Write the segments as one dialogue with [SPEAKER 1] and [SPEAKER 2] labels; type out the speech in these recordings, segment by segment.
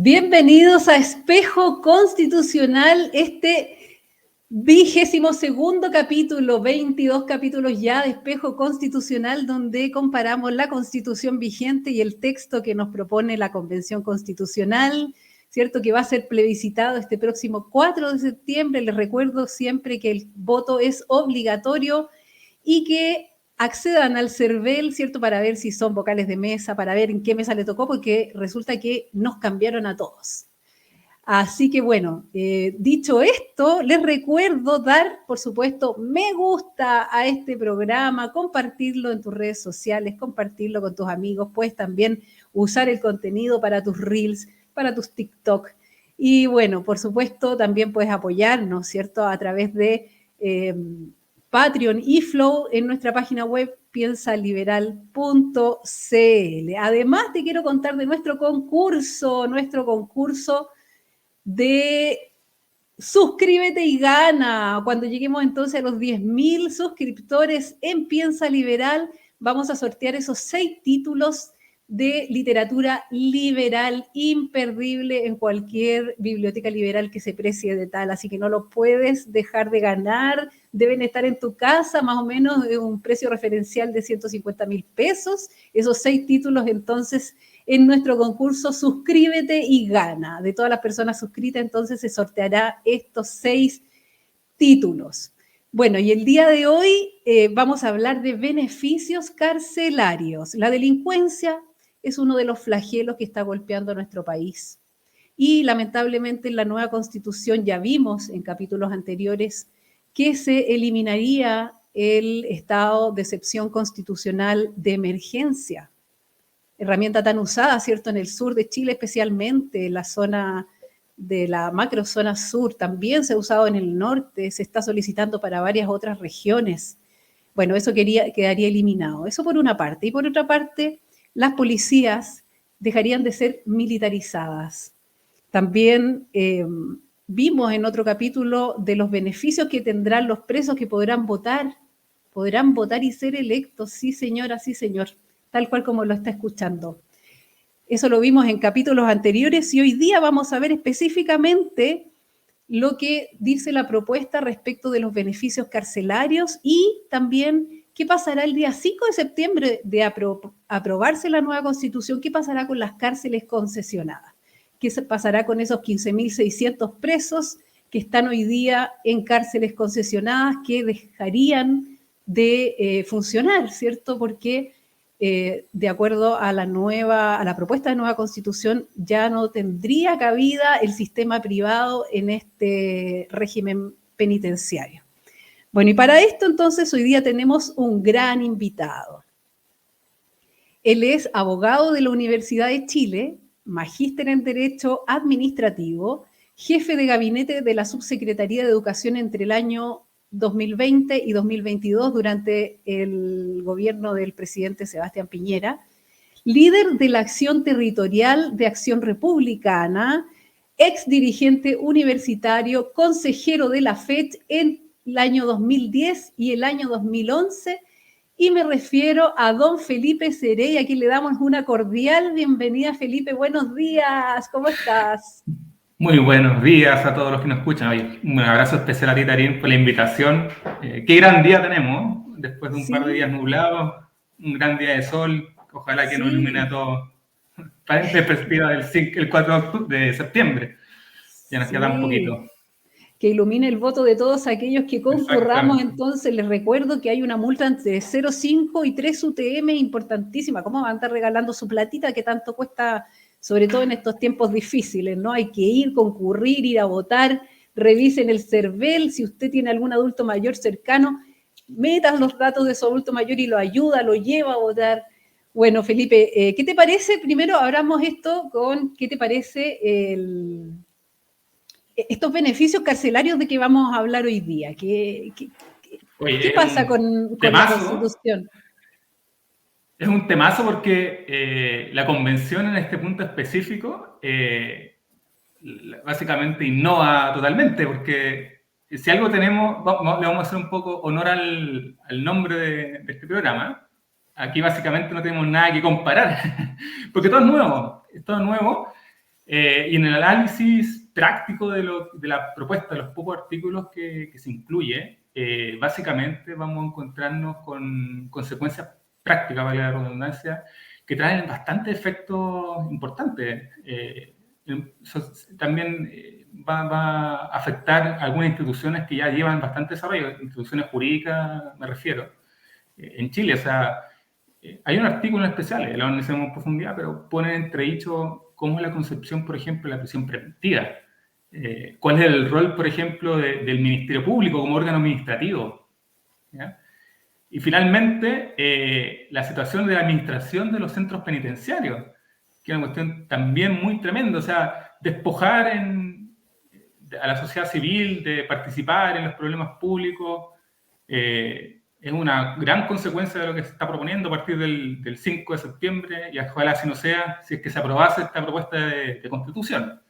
[SPEAKER 1] Bienvenidos a Espejo Constitucional, este 22º capítulo, 22 capítulos ya de Espejo Constitucional, donde comparamos la Constitución vigente y el texto que nos propone la Convención Constitucional, ¿cierto? Que va a ser plebiscitado este próximo 4 de septiembre. Les recuerdo siempre que el voto es obligatorio y que accedan al CERVEL, ¿cierto? Para ver si son vocales de mesa, para ver en qué mesa le tocó, porque resulta que nos cambiaron a todos. Así que bueno, dicho esto, les recuerdo dar, por supuesto, me gusta a este programa, compartirlo en tus redes sociales, compartirlo con tus amigos, puedes también usar el contenido para tus Reels, para tus TikTok. Y bueno, por supuesto, también puedes apoyarnos, ¿cierto? A través de Patreon y Flow en nuestra página web piensaliberal.cl. Además, te quiero contar de nuestro concurso de suscríbete y gana. Cuando lleguemos entonces a los 10.000 suscriptores en Piensa Liberal, vamos a sortear esos 6 títulos de literatura liberal imperdible en cualquier biblioteca liberal que se precie de tal, así que no lo puedes dejar de ganar, deben estar en tu casa, más o menos de un precio referencial de 150.000 pesos, esos 6 títulos entonces en nuestro concurso Suscríbete y Gana. De todas las personas suscritas, entonces se sorteará estos 6 títulos. Bueno, y el día de hoy vamos a hablar de beneficios carcelarios. La delincuencia es uno de los flagelos que está golpeando a nuestro país. Y lamentablemente en la nueva Constitución ya vimos en capítulos anteriores que se eliminaría el estado de excepción constitucional de emergencia. Herramienta tan usada, ¿cierto?, en el sur de Chile, especialmente en la zona de la macrozona sur, también se ha usado en el norte, se está solicitando para varias otras regiones. Bueno, eso quedaría eliminado. Eso por una parte. Y por otra parte, las policías dejarían de ser militarizadas. También vimos en otro capítulo de los beneficios que tendrán los presos que podrán votar y ser electos. Sí, señora, sí, señor. Tal cual como lo está escuchando. Eso lo vimos en capítulos anteriores y hoy día vamos a ver específicamente lo que dice la propuesta respecto de los beneficios carcelarios y también qué pasará el día 5 de septiembre de aprobarse la nueva Constitución, qué pasará con las cárceles concesionadas, qué pasará con esos 15.600 presos que están hoy día en cárceles concesionadas que dejarían de funcionar, ¿cierto? Porque de acuerdo a la propuesta de nueva Constitución, ya no tendría cabida el sistema privado en este régimen penitenciario. Bueno, y para esto entonces hoy día tenemos un gran invitado. Él es abogado de la Universidad de Chile, magíster en Derecho Administrativo, jefe de gabinete de la Subsecretaría de Educación entre el año 2020 y 2022 durante el gobierno del presidente Sebastián Piñera, líder de la Acción Territorial de Acción Republicana, ex dirigente universitario, consejero de la FED en el año 2010 y el año 2011, y me refiero a don Felipe Serey, a quien le damos una cordial bienvenida. Felipe, buenos días, ¿cómo estás?
[SPEAKER 2] Muy buenos días a todos los que nos escuchan. Oye, un abrazo especial a ti, Tarín, por la invitación. Qué gran día tenemos, después de un par de días nublados, un gran día de sol, ojalá que nos ilumine a todos. Para perspectiva el 4 de septiembre, ya nos queda un poquito.
[SPEAKER 1] Que ilumine el voto de todos aquellos que concurramos. Entonces les recuerdo que hay una multa entre 0,5 y 3 UTM importantísima. ¿Cómo van a estar regalando su platita que tanto cuesta, sobre todo en estos tiempos difíciles, ¿no? Hay que ir, concurrir, ir a votar, revisen el CERVEL, si usted tiene algún adulto mayor cercano, metan los datos de su adulto mayor y lo ayuda, lo lleva a votar. Bueno, Felipe, ¿qué te parece? Primero abramos esto con, ¿qué te parece estos beneficios carcelarios de que vamos a hablar hoy día? ¿Qué pasa con la Constitución?
[SPEAKER 2] Es un temazo porque la convención en este punto específico básicamente innova totalmente, porque si algo tenemos, le vamos a hacer un poco honor al nombre de este programa. Aquí básicamente no tenemos nada que comparar, porque todo es nuevo, Y en el análisis práctico de la propuesta, de los pocos artículos que se incluye, básicamente vamos a encontrarnos con consecuencias prácticas, vale la redundancia, que traen bastante efectos importantes. También va a afectar a algunas instituciones que ya llevan bastante desarrollo, instituciones jurídicas, me refiero, en Chile. O sea, hay un artículo en especial, lo analizamos en profundidad, pero pone entredicho cómo es la concepción, por ejemplo, de la prisión preventiva. ¿Cuál es el rol, por ejemplo, del Ministerio Público como órgano administrativo? ¿Ya? Y finalmente, la situación de la administración de los centros penitenciarios, que es una cuestión también muy tremenda. O sea, despojar a la sociedad civil de participar en los problemas públicos es una gran consecuencia de lo que se está proponiendo a partir del 5 de septiembre, y ojalá así no sea, si es que se aprobase esta propuesta de constitución.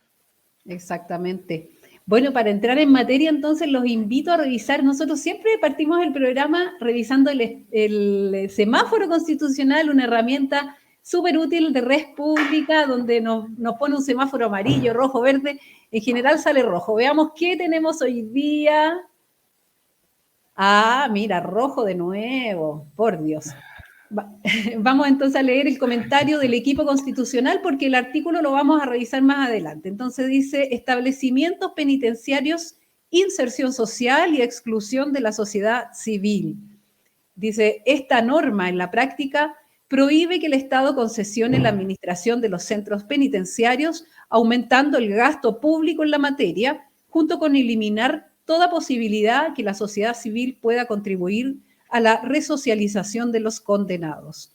[SPEAKER 1] Exactamente. Bueno, para entrar en materia, entonces los invito a revisar. Nosotros siempre partimos el programa revisando el semáforo constitucional, una herramienta súper útil de red pública, donde nos pone un semáforo amarillo, rojo, verde. En general sale rojo. Veamos qué tenemos hoy día. Ah, mira, rojo de nuevo, por Dios. Vamos entonces a leer el comentario del equipo constitucional porque el artículo lo vamos a revisar más adelante. Entonces dice, establecimientos penitenciarios, inserción social y exclusión de la sociedad civil. Dice, esta norma en la práctica prohíbe que el Estado concesione la administración de los centros penitenciarios, aumentando el gasto público en la materia, junto con eliminar toda posibilidad que la sociedad civil pueda contribuir a la resocialización de los condenados.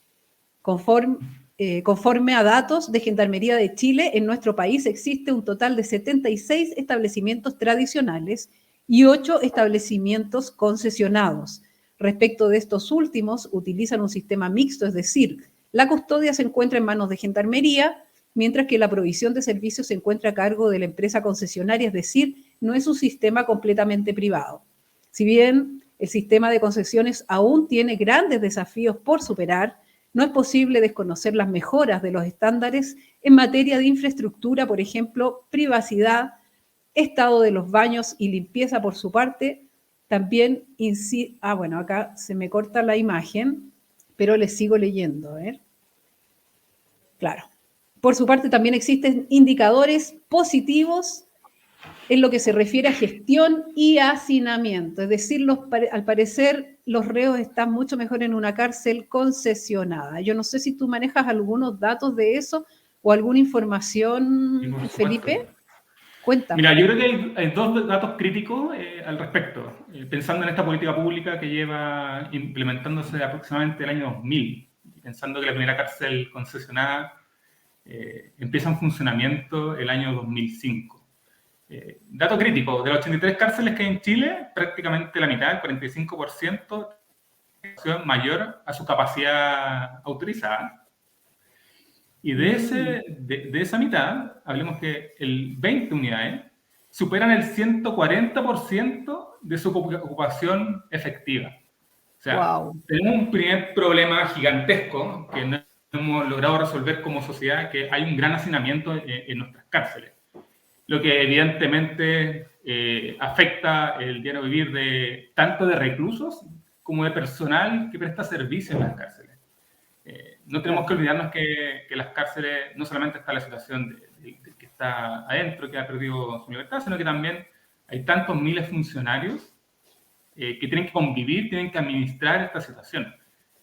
[SPEAKER 1] Conforme a datos de Gendarmería de Chile, en nuestro país existe un total de 76 establecimientos tradicionales y 8 establecimientos concesionados. Respecto de estos últimos, utilizan un sistema mixto, es decir, la custodia se encuentra en manos de Gendarmería, mientras que la provisión de servicios se encuentra a cargo de la empresa concesionaria, es decir, no es un sistema completamente privado. Si bien el sistema de concesiones aún tiene grandes desafíos por superar, no es posible desconocer las mejoras de los estándares en materia de infraestructura, por ejemplo, privacidad, estado de los baños y limpieza por su parte. También bueno, acá se me corta la imagen, pero les sigo leyendo, a ver. Claro. Por su parte, también existen indicadores positivos en lo que se refiere a gestión y hacinamiento. Es decir, al parecer los reos están mucho mejor en una cárcel concesionada. Yo no sé si tú manejas algunos datos de eso o alguna información, Felipe. Cuéntame.
[SPEAKER 2] Mira, yo creo que hay dos datos críticos al respecto. Pensando en esta política pública que lleva implementándose aproximadamente el año 2000, pensando que la primera cárcel concesionada empieza en funcionamiento el año 2005. Dato crítico, de las 83 cárceles que hay en Chile, prácticamente la mitad, el 45%, es mayor a su capacidad autorizada. Y de esa mitad, hablemos que el 20 unidades superan el 140% de su ocupación efectiva. O sea, tenemos un primer problema gigantesco que no hemos logrado resolver como sociedad, que hay un gran hacinamiento en nuestras cárceles. Lo que evidentemente afecta el diario vivir tanto de reclusos como de personal que presta servicio en las cárceles. No tenemos que olvidarnos que las cárceles no solamente está la situación de que está adentro, que ha perdido su libertad, sino que también hay tantos miles de funcionarios que tienen que convivir, tienen que administrar esta situación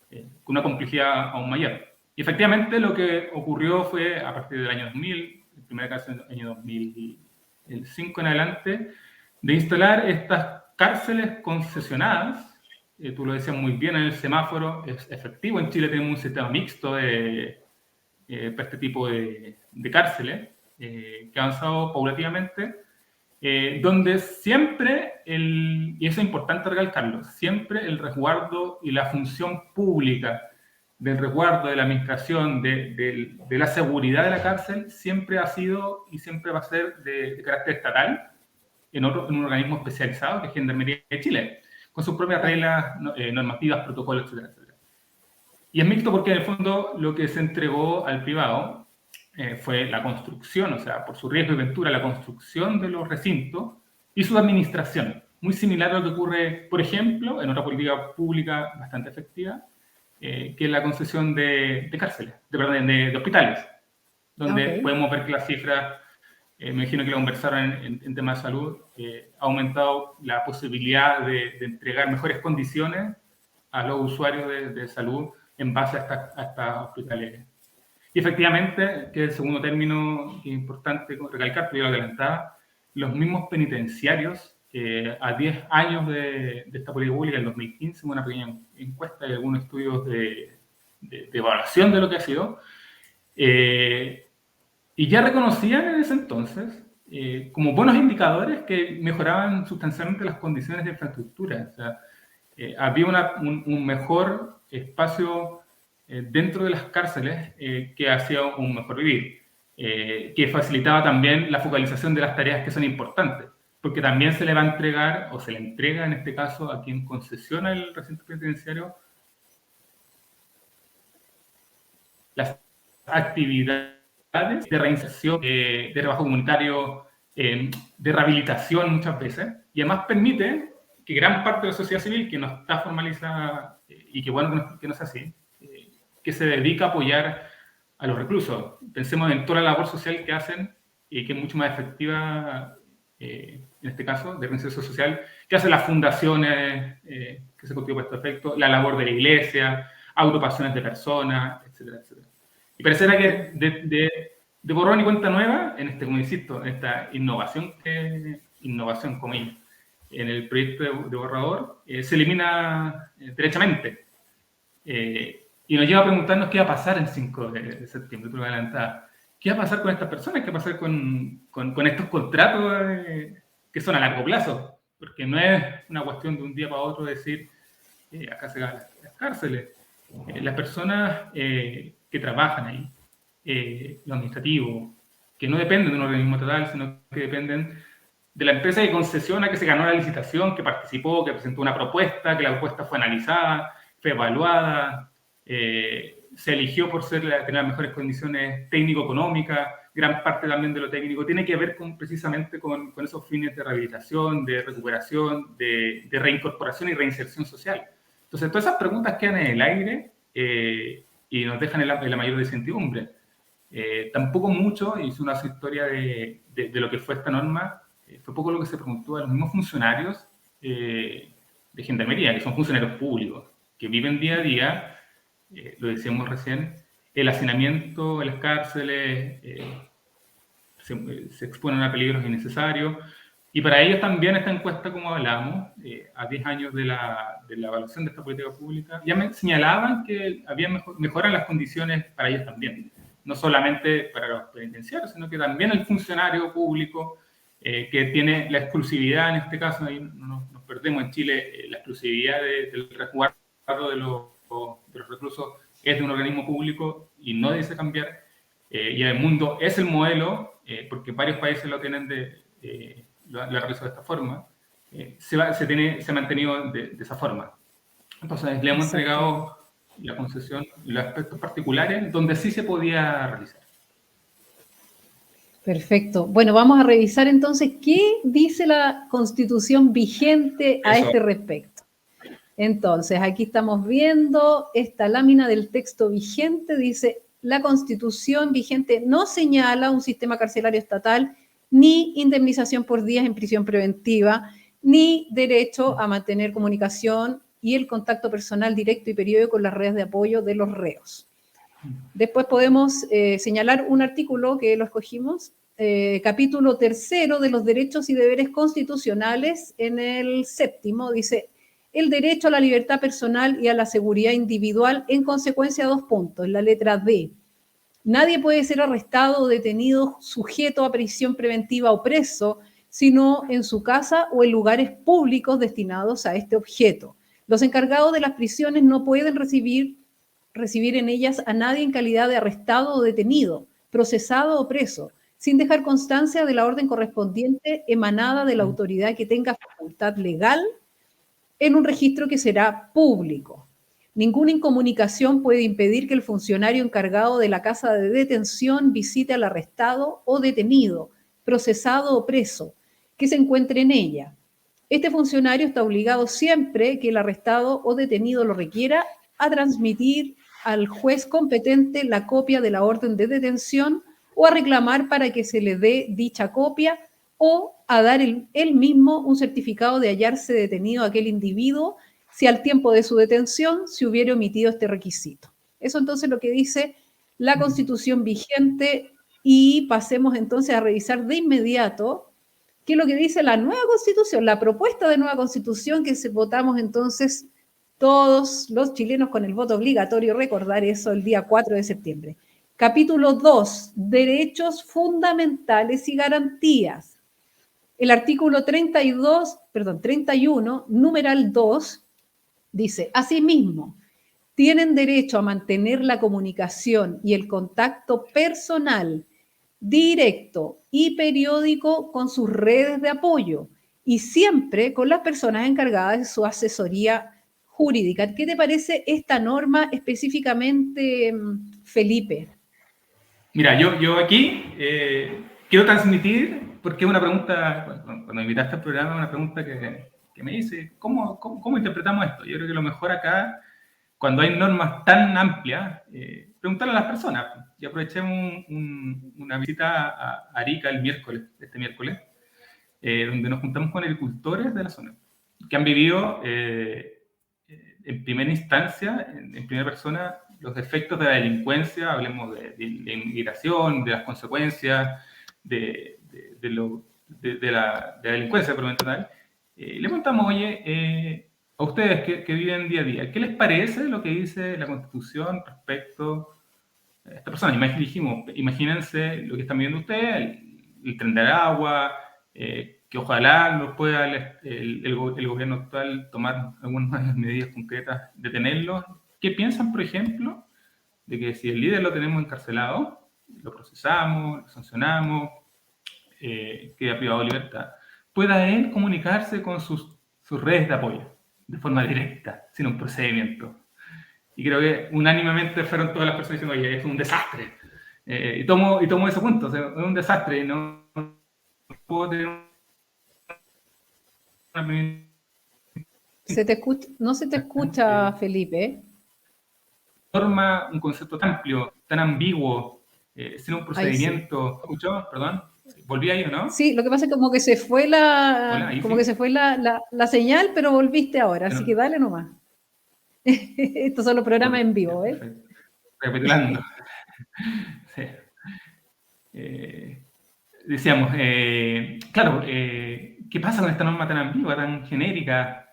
[SPEAKER 2] con una complejidad aún mayor. Y efectivamente lo que ocurrió fue a partir del año 2000, el primer caso en el año 2005 en adelante, de instalar estas cárceles concesionadas. Tú lo decías muy bien en el semáforo, es efectivo. En Chile tenemos un sistema mixto para este tipo de cárceles que ha avanzado paulatinamente, donde siempre, y eso es importante recalcarlo, siempre el resguardo y la función pública del resguardo, de la administración, de la seguridad de la cárcel, siempre ha sido y siempre va a ser de carácter estatal en un organismo especializado que es Gendarmería de Chile, con sus propias reglas, normativas, protocolos, etcétera, etcétera. Y es mixto porque en el fondo lo que se entregó al privado fue la construcción, o sea, por su riesgo y ventura, la construcción de los recintos y su administración. Muy similar a lo que ocurre, por ejemplo, en otra política pública bastante efectiva, que es la concesión de cárceles, de hospitales, donde podemos ver que las cifras, me imagino que lo conversaron en temas de salud, ha aumentado la posibilidad de entregar mejores condiciones a los usuarios de salud en base a estas hospitales. Y efectivamente, que el segundo término que es importante recalcar, pero yo lo adelantaba, los mismos penitenciarios, a 10 años de esta política pública, en 2015, una pequeña encuesta y algunos estudios de evaluación de lo que ha sido, y ya reconocían en ese entonces, como buenos indicadores, que mejoraban sustancialmente las condiciones de infraestructura. O sea, había un mejor espacio dentro de las cárceles que hacía un mejor vivir, que facilitaba también la focalización de las tareas que son importantes, porque también se le va a entregar, o se le entrega en este caso a quien concesiona el recinto penitenciario, las actividades de reinserción, de trabajo comunitario, de rehabilitación muchas veces, y además permite que gran parte de la sociedad civil, que no está formalizada, y que bueno que no sea así, que se dedica a apoyar a los reclusos. Pensemos en toda la labor social que hacen, y que es mucho más efectiva, en este caso, de reinserción social, que hacen las fundaciones que se constituyen por este efecto, la labor de la iglesia, agrupaciones de personas, etcétera, etcétera. Y pareciera que de borrón y cuenta nueva, en este, como insisto, en esta innovación, como en el proyecto de borrador, se elimina derechamente. Y nos lleva a preguntarnos qué va a pasar el 5 de septiembre, tú lo adelantabas. ¿Qué va a pasar con estas personas? ¿Qué va a pasar con estos contratos que son a largo plazo? Porque no es una cuestión de un día para otro decir, acá se van las cárceles. Las personas que trabajan ahí, los administrativos, que no dependen de un organismo estatal, sino que dependen de la empresa que concesiona, que se ganó la licitación, que participó, que presentó una propuesta, que la propuesta fue analizada, fue evaluada, se eligió por tener las mejores condiciones técnico-económicas, gran parte también de lo técnico tiene que ver precisamente con esos fines de rehabilitación, de recuperación, de reincorporación y reinserción social. Entonces, todas esas preguntas quedan en el aire y nos dejan en la mayor desincertidumbre. Tampoco mucho, hice una historia de lo que fue esta norma, fue poco lo que se preguntó a los mismos funcionarios de Gendarmería, que son funcionarios públicos, que viven día a día, lo decíamos recién, el hacinamiento en las cárceles, se exponen a peligros innecesarios, y para ellos también esta encuesta, como hablábamos, a 10 años de la evaluación de esta política pública, ya me señalaban que había mejoran las condiciones para ellos también, no solamente para los penitenciarios, sino que también el funcionario público, que tiene la exclusividad, en este caso, ahí nos perdemos en Chile, la exclusividad del resguardo de los reclusos es de un organismo público y no dice cambiar, y en el mundo es el modelo, porque varios países lo tienen lo han realizado de esta forma, se ha mantenido de esa forma. Entonces, le hemos entregado la concesión, los aspectos particulares donde sí se podía realizar.
[SPEAKER 1] Perfecto. Bueno, vamos a revisar entonces qué dice la Constitución vigente a este respecto. Entonces, aquí estamos viendo esta lámina del texto vigente, dice: la Constitución vigente no señala un sistema carcelario estatal, ni indemnización por días en prisión preventiva, ni derecho a mantener comunicación y el contacto personal directo y periódico con las redes de apoyo de los reos. Después podemos señalar un artículo que lo escogimos, capítulo 3 de los derechos y deberes constitucionales, en el 7º, dice: el derecho a la libertad personal y a la seguridad individual, en consecuencia 2 puntos, la letra D. Nadie puede ser arrestado o detenido sujeto a prisión preventiva o preso, sino en su casa o en lugares públicos destinados a este objeto. Los encargados de las prisiones no pueden recibir en ellas a nadie en calidad de arrestado o detenido, procesado o preso, sin dejar constancia de la orden correspondiente emanada de la autoridad que tenga facultad legal en un registro que será público. Ninguna incomunicación puede impedir que el funcionario encargado de la casa de detención visite al arrestado o detenido, procesado o preso, que se encuentre en ella. Este funcionario está obligado siempre que el arrestado o detenido lo requiera a transmitir al juez competente la copia de la orden de detención o a reclamar para que se le dé dicha copia o a dar él mismo un certificado de hallarse detenido a aquel individuo si al tiempo de su detención se hubiera omitido este requisito. Eso entonces lo que dice la Constitución vigente, y pasemos entonces a revisar de inmediato qué es lo que dice la nueva Constitución, la propuesta de nueva Constitución que votamos entonces todos los chilenos con el voto obligatorio, recordar eso el día 4 de septiembre. Capítulo 2, derechos fundamentales y garantías. El artículo 31, numeral 2, dice, asimismo, tienen derecho a mantener la comunicación y el contacto personal, directo y periódico con sus redes de apoyo y siempre con las personas encargadas de su asesoría jurídica. ¿Qué te parece esta norma específicamente, Felipe?
[SPEAKER 2] Mira, yo aquí quiero transmitir, porque es una pregunta, cuando me invitaste al programa, una pregunta que me dice, ¿cómo interpretamos esto? Yo creo que lo mejor acá, cuando hay normas tan amplias, preguntarle a las personas. Y aprovechemos una visita a Arica este miércoles, donde nos juntamos con agricultores de la zona, que han vivido en primera instancia, en primera persona, los efectos de la delincuencia, hablemos de la inmigración, de las consecuencias de la delincuencia por lo menos. Le preguntamos, oye, a ustedes que viven día a día, ¿qué les parece lo que dice la Constitución respecto a esta persona? Dijimos, imagínense lo que están viviendo ustedes, el tren de agua, que ojalá nos pueda el gobierno actual tomar algunas medidas concretas, detenerlos. ¿Qué piensan, por ejemplo, de que si el líder lo tenemos encarcelado, lo procesamos, lo sancionamos, queda privado de libertad, pueda él comunicarse con sus redes de apoyo de forma directa, sin un procedimiento? Y creo que unánimemente fueron todas las personas diciendo, oye, es un desastre. Y tomo ese punto, o sea, es un desastre y no puedo tener una...
[SPEAKER 1] No se te escucha, Felipe.
[SPEAKER 2] Norma, un concepto tan amplio, tan ambiguo, sin un procedimiento. Sí. ¿Escuchó? Perdón. ¿Volví ahí o no?
[SPEAKER 1] Sí, lo que pasa es como que se fue la señal, pero volviste ahora, así que dale nomás. Estos son los programas en vivo, ¿eh?
[SPEAKER 2] Perfecto. Recapitulando. Sí. Decíamos, claro, ¿qué pasa con esta norma tan ambigua, tan genérica,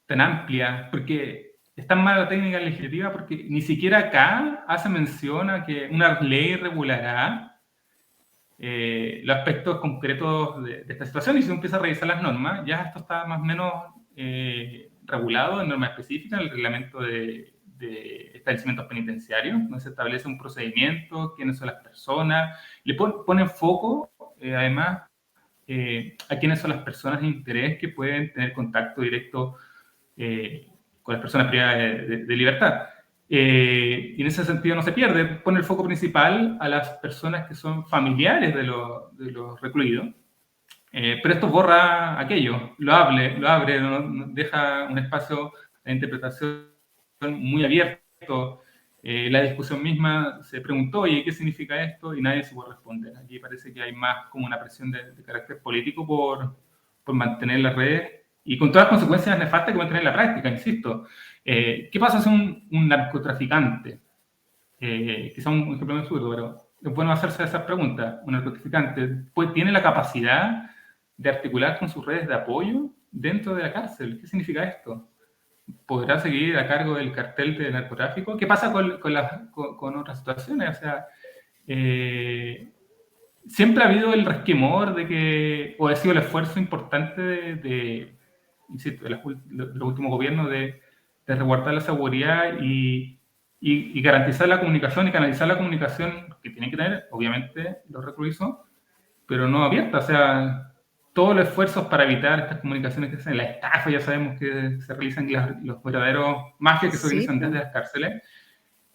[SPEAKER 2] tan amplia? Porque es tan mala la técnica legislativa porque ni siquiera acá hace mención a que una ley regulará los aspectos concretos de esta situación, y si uno empieza a revisar las normas, ya esto está más o menos regulado en normas específicas, en el reglamento de establecimientos penitenciarios, donde se establece un procedimiento, quiénes son las personas, le ponen foco, además, a quiénes son las personas de interés que pueden tener contacto directo con las personas privadas de libertad. Y en ese sentido no se pierde, pone el foco principal a las personas que son familiares de los recluidos, pero esto borra aquello, lo abre, deja un espacio de interpretación muy abierto. La discusión misma se preguntó, oye, ¿qué significa esto? Y nadie se puede responder. Aquí parece que hay más como una presión de carácter político por mantener las redes, y con todas las consecuencias nefastas que mantener en la práctica, insisto. ¿Qué pasa si un narcotraficante, quizá un ejemplo muy absurdo, pero es bueno hacerse esas preguntas, un narcotraficante tiene la capacidad de articular con sus redes de apoyo dentro de la cárcel? ¿Qué significa esto? ¿Podrá seguir a cargo del cartel de narcotráfico? ¿Qué pasa con otras situaciones? O sea, siempre ha habido el resquemor de que, o ha sido el esfuerzo importante insisto, de los últimos gobiernos de resguardar la seguridad y garantizar la comunicación y canalizar la comunicación que tienen que tener, obviamente, los reclusos, pero no abierta. O sea, todos los esfuerzos para evitar estas comunicaciones que se hacen, la estafa, ya sabemos que se realizan los verdaderos mafias que se
[SPEAKER 1] Sí,
[SPEAKER 2] organizan
[SPEAKER 1] pues,
[SPEAKER 2] desde las cárceles.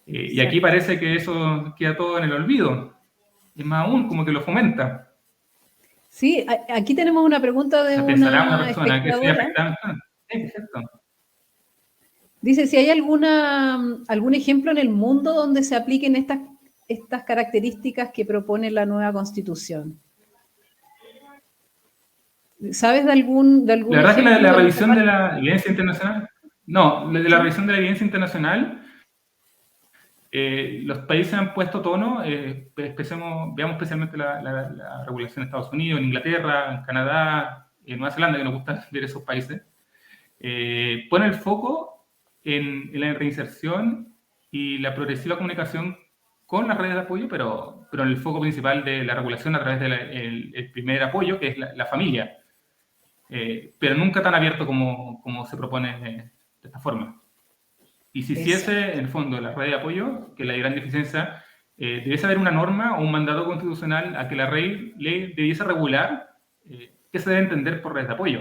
[SPEAKER 2] Y aquí
[SPEAKER 1] exacto.
[SPEAKER 2] parece que eso queda todo en el olvido. Y más aún, como que lo fomenta.
[SPEAKER 1] Sí, aquí tenemos una pregunta
[SPEAKER 2] O
[SPEAKER 1] de
[SPEAKER 2] sea, pensará una
[SPEAKER 1] una
[SPEAKER 2] persona que sea
[SPEAKER 1] espectadora.
[SPEAKER 2] afectada. Sí, perfecto.
[SPEAKER 1] Dice, si hay algún ejemplo en el mundo donde se apliquen estas características que propone la nueva Constitución. ¿Sabes de
[SPEAKER 2] La
[SPEAKER 1] algún
[SPEAKER 2] verdad es que
[SPEAKER 1] ejemplo
[SPEAKER 2] la
[SPEAKER 1] de alguna
[SPEAKER 2] revisión de
[SPEAKER 1] parte?
[SPEAKER 2] la evidencia internacional, no, de la
[SPEAKER 1] Sí,
[SPEAKER 2] revisión de la evidencia internacional, los países han puesto tono, veamos especialmente la regulación de Estados Unidos, en Inglaterra, en Canadá, en Nueva Zelanda, que nos gusta ver esos países, pone el foco en la reinserción y la progresiva comunicación con las redes de apoyo, pero en el foco principal de la regulación a través del el primer apoyo, que es la familia. Pero nunca tan abierto como se propone de esta forma. Y si hiciese,
[SPEAKER 1] exacto.
[SPEAKER 2] en el fondo, la red de apoyo, que es la gran deficiencia, debiese haber una norma o un mandato constitucional a que la ley debiese regular qué se debe entender por red de apoyo.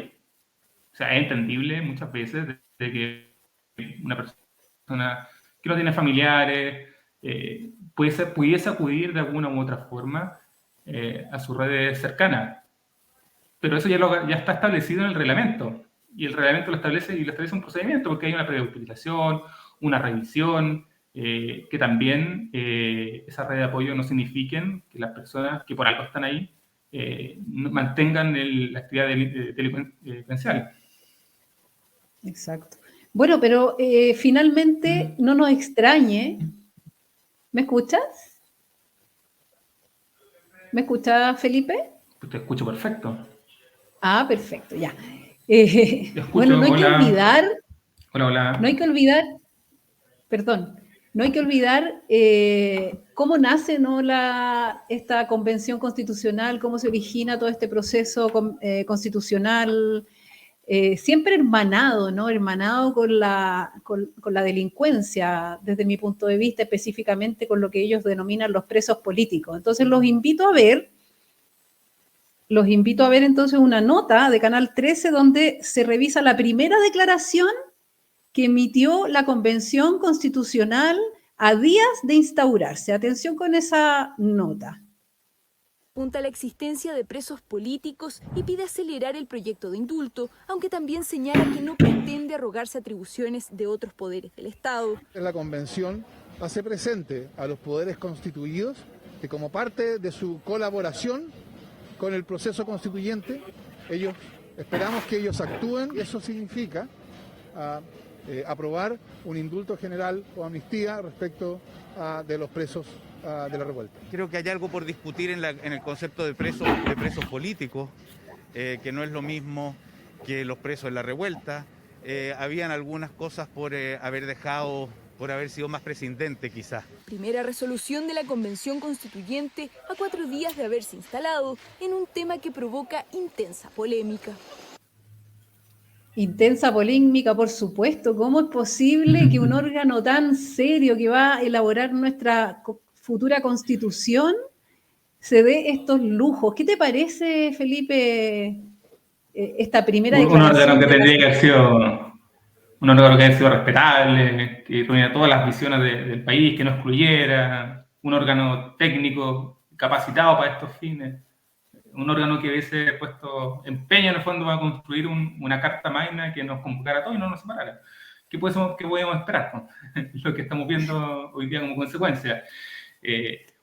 [SPEAKER 2] O sea, es entendible muchas veces de que una persona que no tiene familiares pudiese acudir de alguna u otra forma a sus redes cercanas. Pero eso ya está establecido en el reglamento. Y el reglamento lo establece un procedimiento, porque hay una previa utilización, una revisión, que también esa red de apoyo no signifiquen que las personas que por algo están ahí mantengan la actividad delincuencial.
[SPEAKER 1] Exacto. Bueno, pero finalmente no nos extrañe. ¿Me escuchas? ¿Me escuchas, Felipe?
[SPEAKER 2] Pues te escucho perfecto.
[SPEAKER 1] Ah, perfecto, ya.
[SPEAKER 2] Te
[SPEAKER 1] Bueno,
[SPEAKER 2] escucho, hola, hola,
[SPEAKER 1] no hay
[SPEAKER 2] hola.
[SPEAKER 1] que olvidar, perdón, no hay que olvidar cómo nace, ¿no? Esta convención constitucional, cómo se origina todo este proceso constitucional, siempre hermanado, ¿no? Hermanado con la delincuencia, desde mi punto de vista, específicamente con lo que ellos denominan los presos políticos. Entonces los invito a ver entonces una nota de Canal 13 donde se revisa la primera declaración que emitió la Convención Constitucional a días de instaurarse. Atención con esa nota.
[SPEAKER 3] Apunta a la existencia de presos políticos y pide acelerar el proyecto de indulto, aunque también señala que no pretende arrogarse atribuciones de otros poderes del Estado.
[SPEAKER 4] La Convención hace presente a los poderes constituidos que como parte de su colaboración con el proceso constituyente, esperamos que ellos actúen y eso significa aprobar un indulto general o amnistía respecto de los presos de la revuelta.
[SPEAKER 5] Creo que hay algo por discutir en el concepto de presos políticos, que no es lo mismo que los presos de la revuelta. Habían algunas cosas por haber sido más prescindente quizás.
[SPEAKER 3] Primera resolución de la Convención Constituyente a 4 días de haberse instalado en un tema que provoca intensa polémica.
[SPEAKER 1] Intensa polémica, por supuesto. ¿Cómo es posible que un órgano tan serio que va a elaborar nuestra futura constitución se dé estos lujos? ¿Qué te parece, Felipe, esta primera
[SPEAKER 2] Un órgano
[SPEAKER 1] declaración
[SPEAKER 2] que
[SPEAKER 1] de la...
[SPEAKER 2] tendría que haber sido un órgano que haya sido respetable, que reuniera todas las visiones del país, que no excluyera, un órgano técnico capacitado para estos fines, un órgano que hubiese puesto empeño en el fondo para construir una carta magna que nos convocara a todos y no nos separara? ¿Qué podemos esperar? ¿No? Lo que estamos viendo hoy día como consecuencia.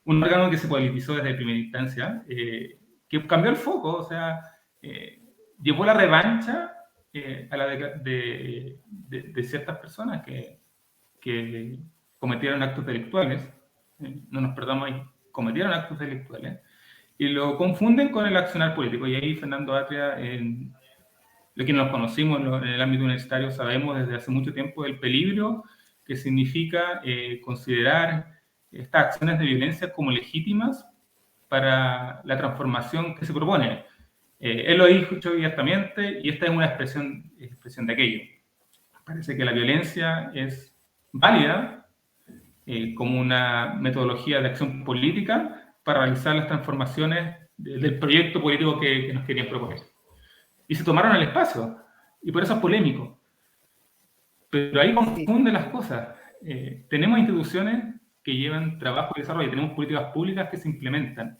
[SPEAKER 2] Un órgano que se politizó desde primera instancia, que cambió el foco, o sea, llevó la revancha a la de ciertas personas que cometieron actos delictuales, no nos perdamos ahí, cometieron actos delictuales, y lo confunden con el accionar político. Y ahí Fernando Atria, lo que nos conocimos en el ámbito universitario, sabemos desde hace mucho tiempo el peligro que significa considerar estas acciones de violencia como legítimas para la transformación que se propone. Él lo ha dicho abiertamente y esta es una expresión de aquello. Parece que la violencia es válida como una metodología de acción política para realizar las transformaciones del proyecto político que nos querían proponer. y se tomaron el espacio, y por eso es polémico. Pero ahí confunden las cosas. Tenemos instituciones que llevan trabajo y desarrollo, tenemos políticas públicas que se implementan,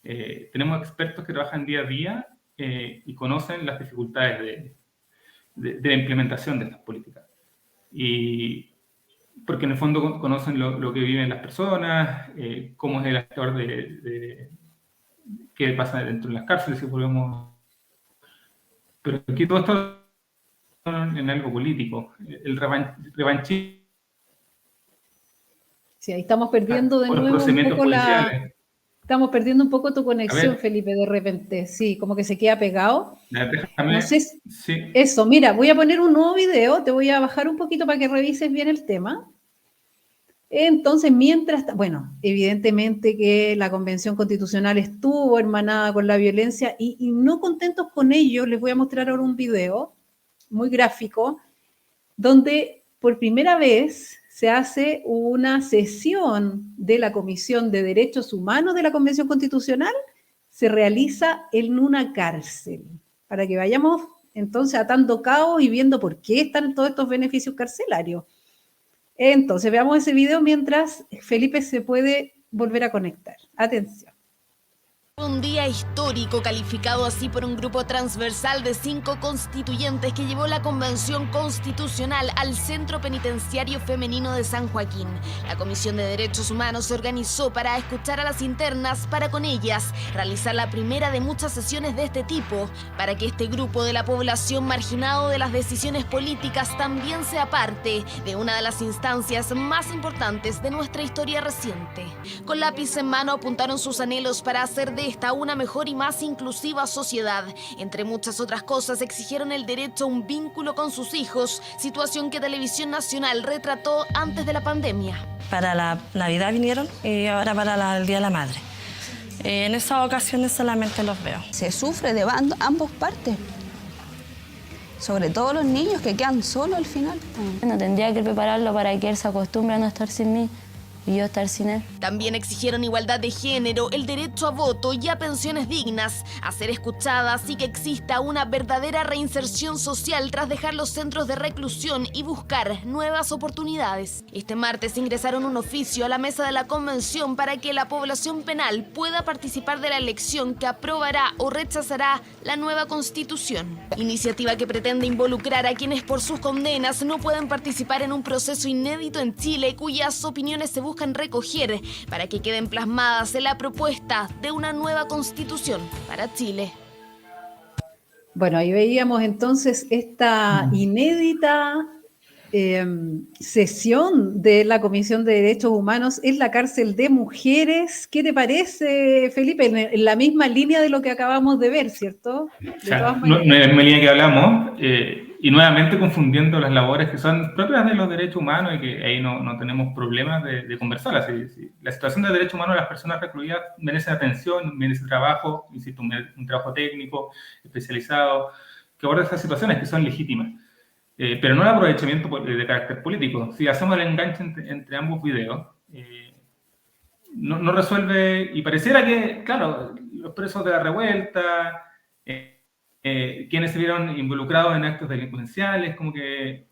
[SPEAKER 2] tenemos expertos que trabajan día a día y conocen las dificultades de la implementación de estas políticas. Y porque en el fondo conocen lo que viven las personas, cómo es el actor qué pasa dentro de las cárceles, si volvemos. Pero aquí todo esto en algo político, el revanchismo.
[SPEAKER 1] Sí, ahí estamos perdiendo de nuevo un poco Estamos perdiendo un poco tu conexión, Felipe, de repente. Sí, como que se queda pegado.
[SPEAKER 2] Déjame,
[SPEAKER 1] no sé si...
[SPEAKER 2] sí.
[SPEAKER 1] Eso, mira, voy a poner un nuevo video, te voy a bajar un poquito para que revises bien el tema. Entonces, mientras... Bueno, evidentemente que la Convención Constitucional estuvo hermanada con la violencia y no contentos con ello, les voy a mostrar ahora un video muy gráfico, donde por primera vez se hace una sesión de la Comisión de Derechos Humanos de la Convención Constitucional, se realiza en una cárcel, para que vayamos entonces atando cabos y viendo por qué están todos estos beneficios carcelarios. Entonces, veamos ese video mientras Felipe se puede volver a conectar. Atención.
[SPEAKER 3] Un día histórico calificado así por un grupo transversal de 5 constituyentes que llevó la Convención Constitucional al Centro Penitenciario Femenino de San Joaquín. La Comisión de Derechos Humanos se organizó para escuchar a las internas, para con ellas realizar la primera de muchas sesiones de este tipo, para que este grupo de la población marginado de las decisiones políticas también sea parte de una de las instancias más importantes de nuestra historia reciente. Con lápiz en mano apuntaron sus anhelos para hacer de esta una mejor y más inclusiva sociedad. Entre muchas otras cosas, exigieron el derecho a un vínculo con sus hijos, situación que Televisión Nacional retrató antes de la pandemia.
[SPEAKER 6] Para la Navidad vinieron y ahora para el Día de la Madre. En esas ocasiones solamente los veo.
[SPEAKER 7] Se sufre de ambos partes, sobre todo los niños que quedan solos al final.
[SPEAKER 8] No tendría que prepararlo para que él se acostumbre a no estar sin mí y yo estar sin él.
[SPEAKER 3] También exigieron igualdad de género, el derecho a voto y a pensiones dignas, a ser escuchadas y que exista una verdadera reinserción social tras dejar los centros de reclusión y buscar nuevas oportunidades. Este martes ingresaron un oficio a la mesa de la convención para que la población penal pueda participar de la elección que aprobará o rechazará la nueva constitución. Iniciativa que pretende involucrar a quienes por sus condenas no pueden participar en un proceso inédito en Chile, cuyas opiniones se buscan recoger para que queden plasmadas en la propuesta de una nueva constitución para Chile.
[SPEAKER 1] Bueno, ahí veíamos entonces esta inédita sesión de la Comisión de Derechos Humanos en la cárcel de mujeres. ¿Qué te parece, Felipe? En la misma línea de lo que acabamos de ver, ¿cierto?
[SPEAKER 2] O sea, no es la misma línea que hablamos, y nuevamente confundiendo las labores que son propias de los derechos humanos y que ahí no tenemos problemas de conversar. La situación de derechos humanos de las personas recluidas merece atención, merece trabajo, insisto, un trabajo técnico, especializado, que aborda esas situaciones que son legítimas. Pero no el aprovechamiento de carácter político. Si hacemos el enganche entre ambos videos, no resuelve, y pareciera que, claro, los presos de la revuelta, quienes se vieron involucrados en actos delincuenciales, como que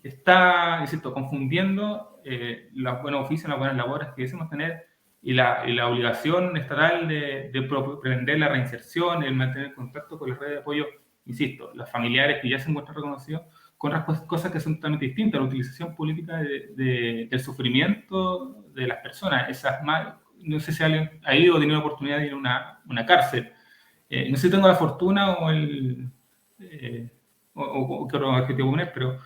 [SPEAKER 2] está, insisto, confundiendo los buenos oficios, las buenas labores que decimos tener y la obligación estatal de pretender la reinserción, el mantener contacto con las redes de apoyo, insisto, los familiares que ya se encuentran reconocidos, con otras cosas que son totalmente distintas, la utilización política del sufrimiento de las personas. No sé si alguien ha ido o tenido la oportunidad de ir a una cárcel. No sé si tengo la fortuna o qué otro adjetivo poner, pero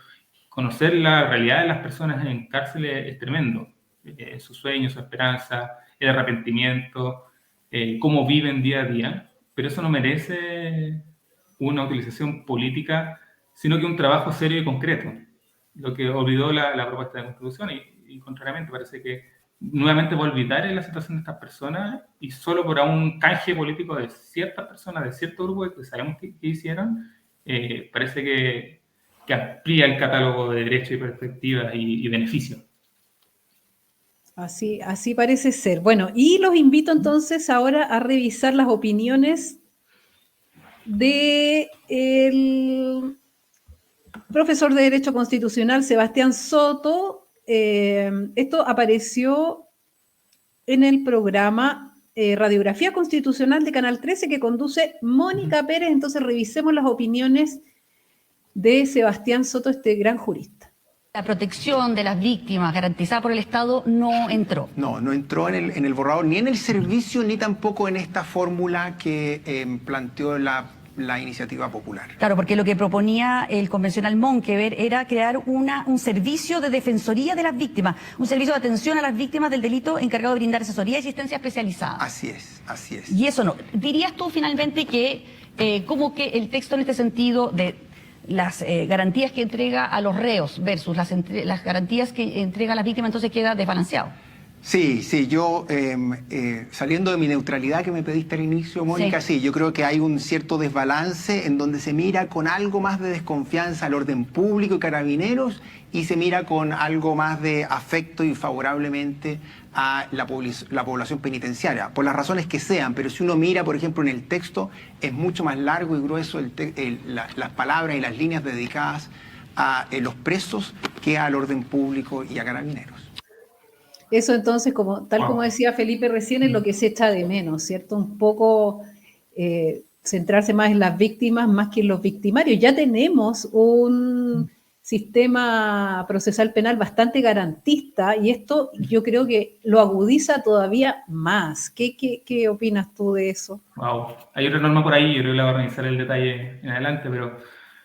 [SPEAKER 2] conocer la realidad de las personas en cárceles es tremendo. Sus sueños, su esperanza, el arrepentimiento, cómo viven día a día, pero eso no merece una utilización política, sino que un trabajo serio y concreto. Lo que olvidó la propuesta de constitución y contrariamente parece que nuevamente va a olvidar la situación de estas personas y solo por un canje político de ciertas personas, de cierto grupo que sabemos que hicieron, parece que amplía el catálogo de derechos y perspectivas y beneficios.
[SPEAKER 1] Así parece ser. Bueno, y los invito entonces ahora a revisar las opiniones del profesor de Derecho Constitucional Sebastián Soto. Esto apareció en el programa Radiografía Constitucional de Canal 13 que conduce Mónica Pérez. Entonces revisemos las opiniones de Sebastián Soto, este gran jurista.
[SPEAKER 9] La protección de las víctimas garantizada por el Estado no entró.
[SPEAKER 10] No entró en el borrador, ni en el servicio, ni tampoco en esta fórmula que planteó la iniciativa popular.
[SPEAKER 9] Claro, porque lo que proponía el convencional Monkever era crear un servicio de defensoría de las víctimas, un servicio de atención a las víctimas del delito encargado de brindar asesoría y asistencia especializada.
[SPEAKER 10] Así es.
[SPEAKER 9] Y eso no. ¿Dirías tú finalmente que como que el texto en este sentido de las garantías que entrega a los reos versus las garantías que entrega a las víctimas entonces queda desbalanceado?
[SPEAKER 10] Sí, yo, saliendo de mi neutralidad que me pediste al inicio, Mónica, sí, yo creo que hay un cierto desbalance en donde se mira con algo más de desconfianza al orden público y carabineros y se mira con algo más de afecto y favorablemente a la población penitenciaria, por las razones que sean, pero si uno mira, por ejemplo, en el texto, es mucho más largo y grueso las palabras y las líneas dedicadas a los presos que al orden público y a carabineros.
[SPEAKER 1] Eso entonces, tal como decía Felipe recién, es lo que se echa de menos, ¿cierto? Un poco centrarse más en las víctimas más que en los victimarios. Ya tenemos un sistema procesal penal bastante garantista y esto yo creo que lo agudiza todavía más. ¿Qué opinas tú de eso?
[SPEAKER 2] Wow, hay otra norma por ahí, yo creo que la voy a organizar el detalle en adelante, pero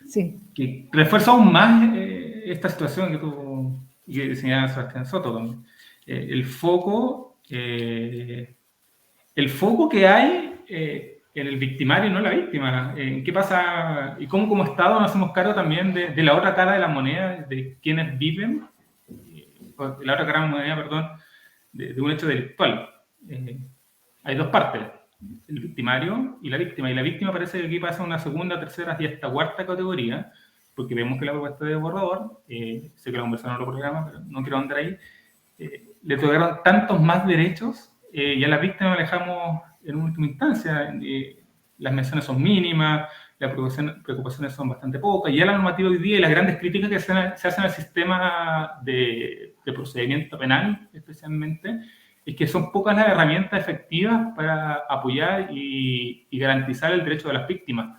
[SPEAKER 1] sí, que
[SPEAKER 2] refuerza aún más esta situación que tú y que señalaba Sebastián Soto también. El foco que hay en el victimario y no en la víctima. ¿Qué pasa? Y cómo como Estado nos hacemos cargo también de la otra cara de la moneda, de quienes viven, la otra cara de la moneda, perdón, de un hecho delictual. Hay dos partes, el victimario y la víctima. Y la víctima parece que aquí pasa a una segunda, tercera y hasta cuarta categoría, porque vemos que la propuesta de borrador, sé que la conversaron en otro programa, pero no quiero andar ahí, le otorgaron tantos más derechos y a la víctima la dejamos en última instancia. Las menciones son mínimas, las preocupaciones son bastante pocas, y ya la normativa hoy día y las grandes críticas que se hacen al sistema de procedimiento penal, especialmente, es que son pocas las herramientas efectivas para apoyar y garantizar el derecho de las víctimas.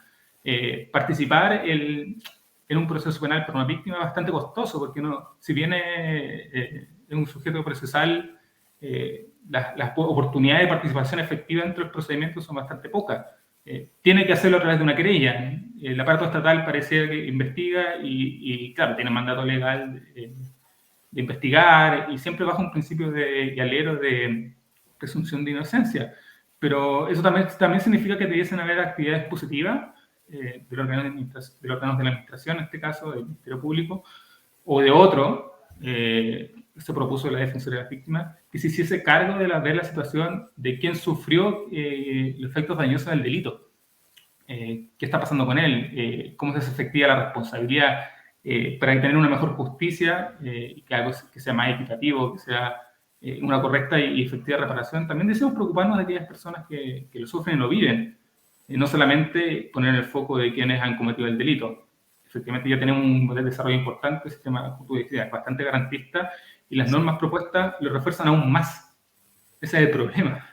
[SPEAKER 2] Participar en un proceso penal para una víctima es bastante costoso, porque si bien es un sujeto procesal, las oportunidades de participación efectiva dentro del procedimiento son bastante pocas. Tiene que hacerlo a través de una querella. El aparato estatal parece que investiga y claro, tiene mandato legal de investigar y siempre bajo un principio y alero de presunción de inocencia. Pero eso también significa que debiesen haber actividades positivas de los órganos de la administración, en este caso del Ministerio Público, o de otro, se propuso la Defensoría de las Víctimas, que se hiciese cargo de ver la situación de quien sufrió los efectos dañosos del delito. ¿Qué está pasando con él? ¿Cómo se hace efectiva la responsabilidad para tener una mejor justicia y que algo que sea más equitativo, que sea una correcta y efectiva reparación? También deseamos preocuparnos de aquellas personas que lo sufren y lo viven, no solamente poner el foco de quienes han cometido el delito. Efectivamente ya tenemos un modelo de desarrollo importante, el sistema, como tú decías, bastante garantista, y las normas propuestas lo refuerzan aún más. Ese es el problema.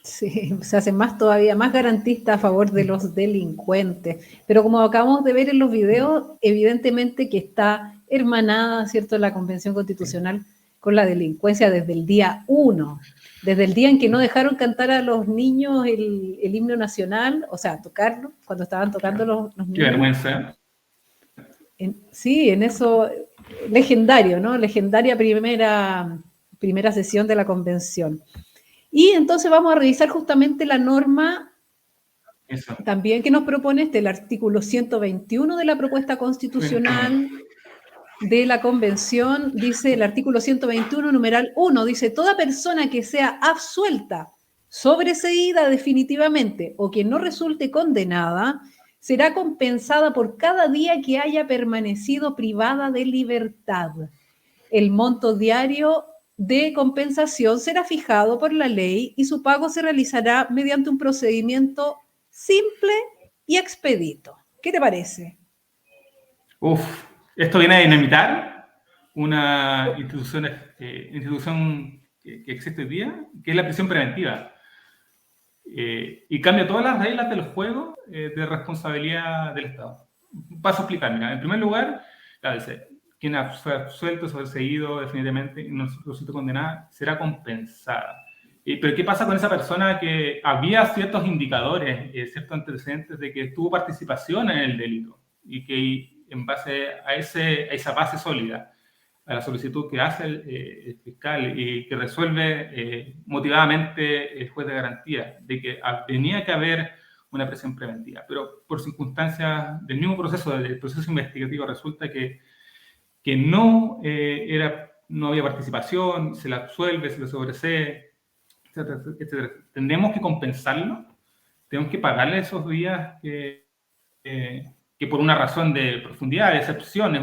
[SPEAKER 1] Sí, se hace todavía más garantista a favor de los delincuentes. Pero como acabamos de ver en los videos, evidentemente que está hermanada, ¿cierto?, la Convención Constitucional con la delincuencia desde el día 1. Desde el día en que no dejaron cantar a los niños el himno nacional, o sea, tocarlo, cuando estaban tocando los niños.
[SPEAKER 2] Qué vergüenza.
[SPEAKER 1] Sí, en eso, legendario, ¿no? Legendaria primera sesión de la convención. Y entonces vamos a revisar justamente la norma también que nos propone el artículo 121 de la propuesta constitucional de la convención. Dice el artículo 121, numeral 1, dice: toda persona que sea absuelta, sobreseída definitivamente o que no resulte condenada, será compensada por cada día que haya permanecido privada de libertad. El monto diario de compensación será fijado por la ley y su pago se realizará mediante un procedimiento simple y expedito. ¿Qué te parece?
[SPEAKER 2] Esto viene a dinamitar una institución que existe hoy día, que es la prisión preventiva. Y cambia todas las reglas del juego de responsabilidad del Estado. Paso a explicar. Mira, en primer lugar, quien fue absuelto, sobreseído definitivamente y no resultó condenada, será compensada. Pero ¿qué pasa con esa persona que había ciertos indicadores, ciertos antecedentes de que tuvo participación en el delito y que en base a esa base sólida, a la solicitud que hace el fiscal y que resuelve motivadamente el juez de garantía de que tenía que haber una prisión preventiva, pero por circunstancias del mismo proceso, del proceso investigativo, resulta que no había participación, se la absuelve, se le sobresee, etcétera, etcétera. Tendremos que compensarlo, tenemos que pagarle esos días que por una razón de profundidad, de excepción,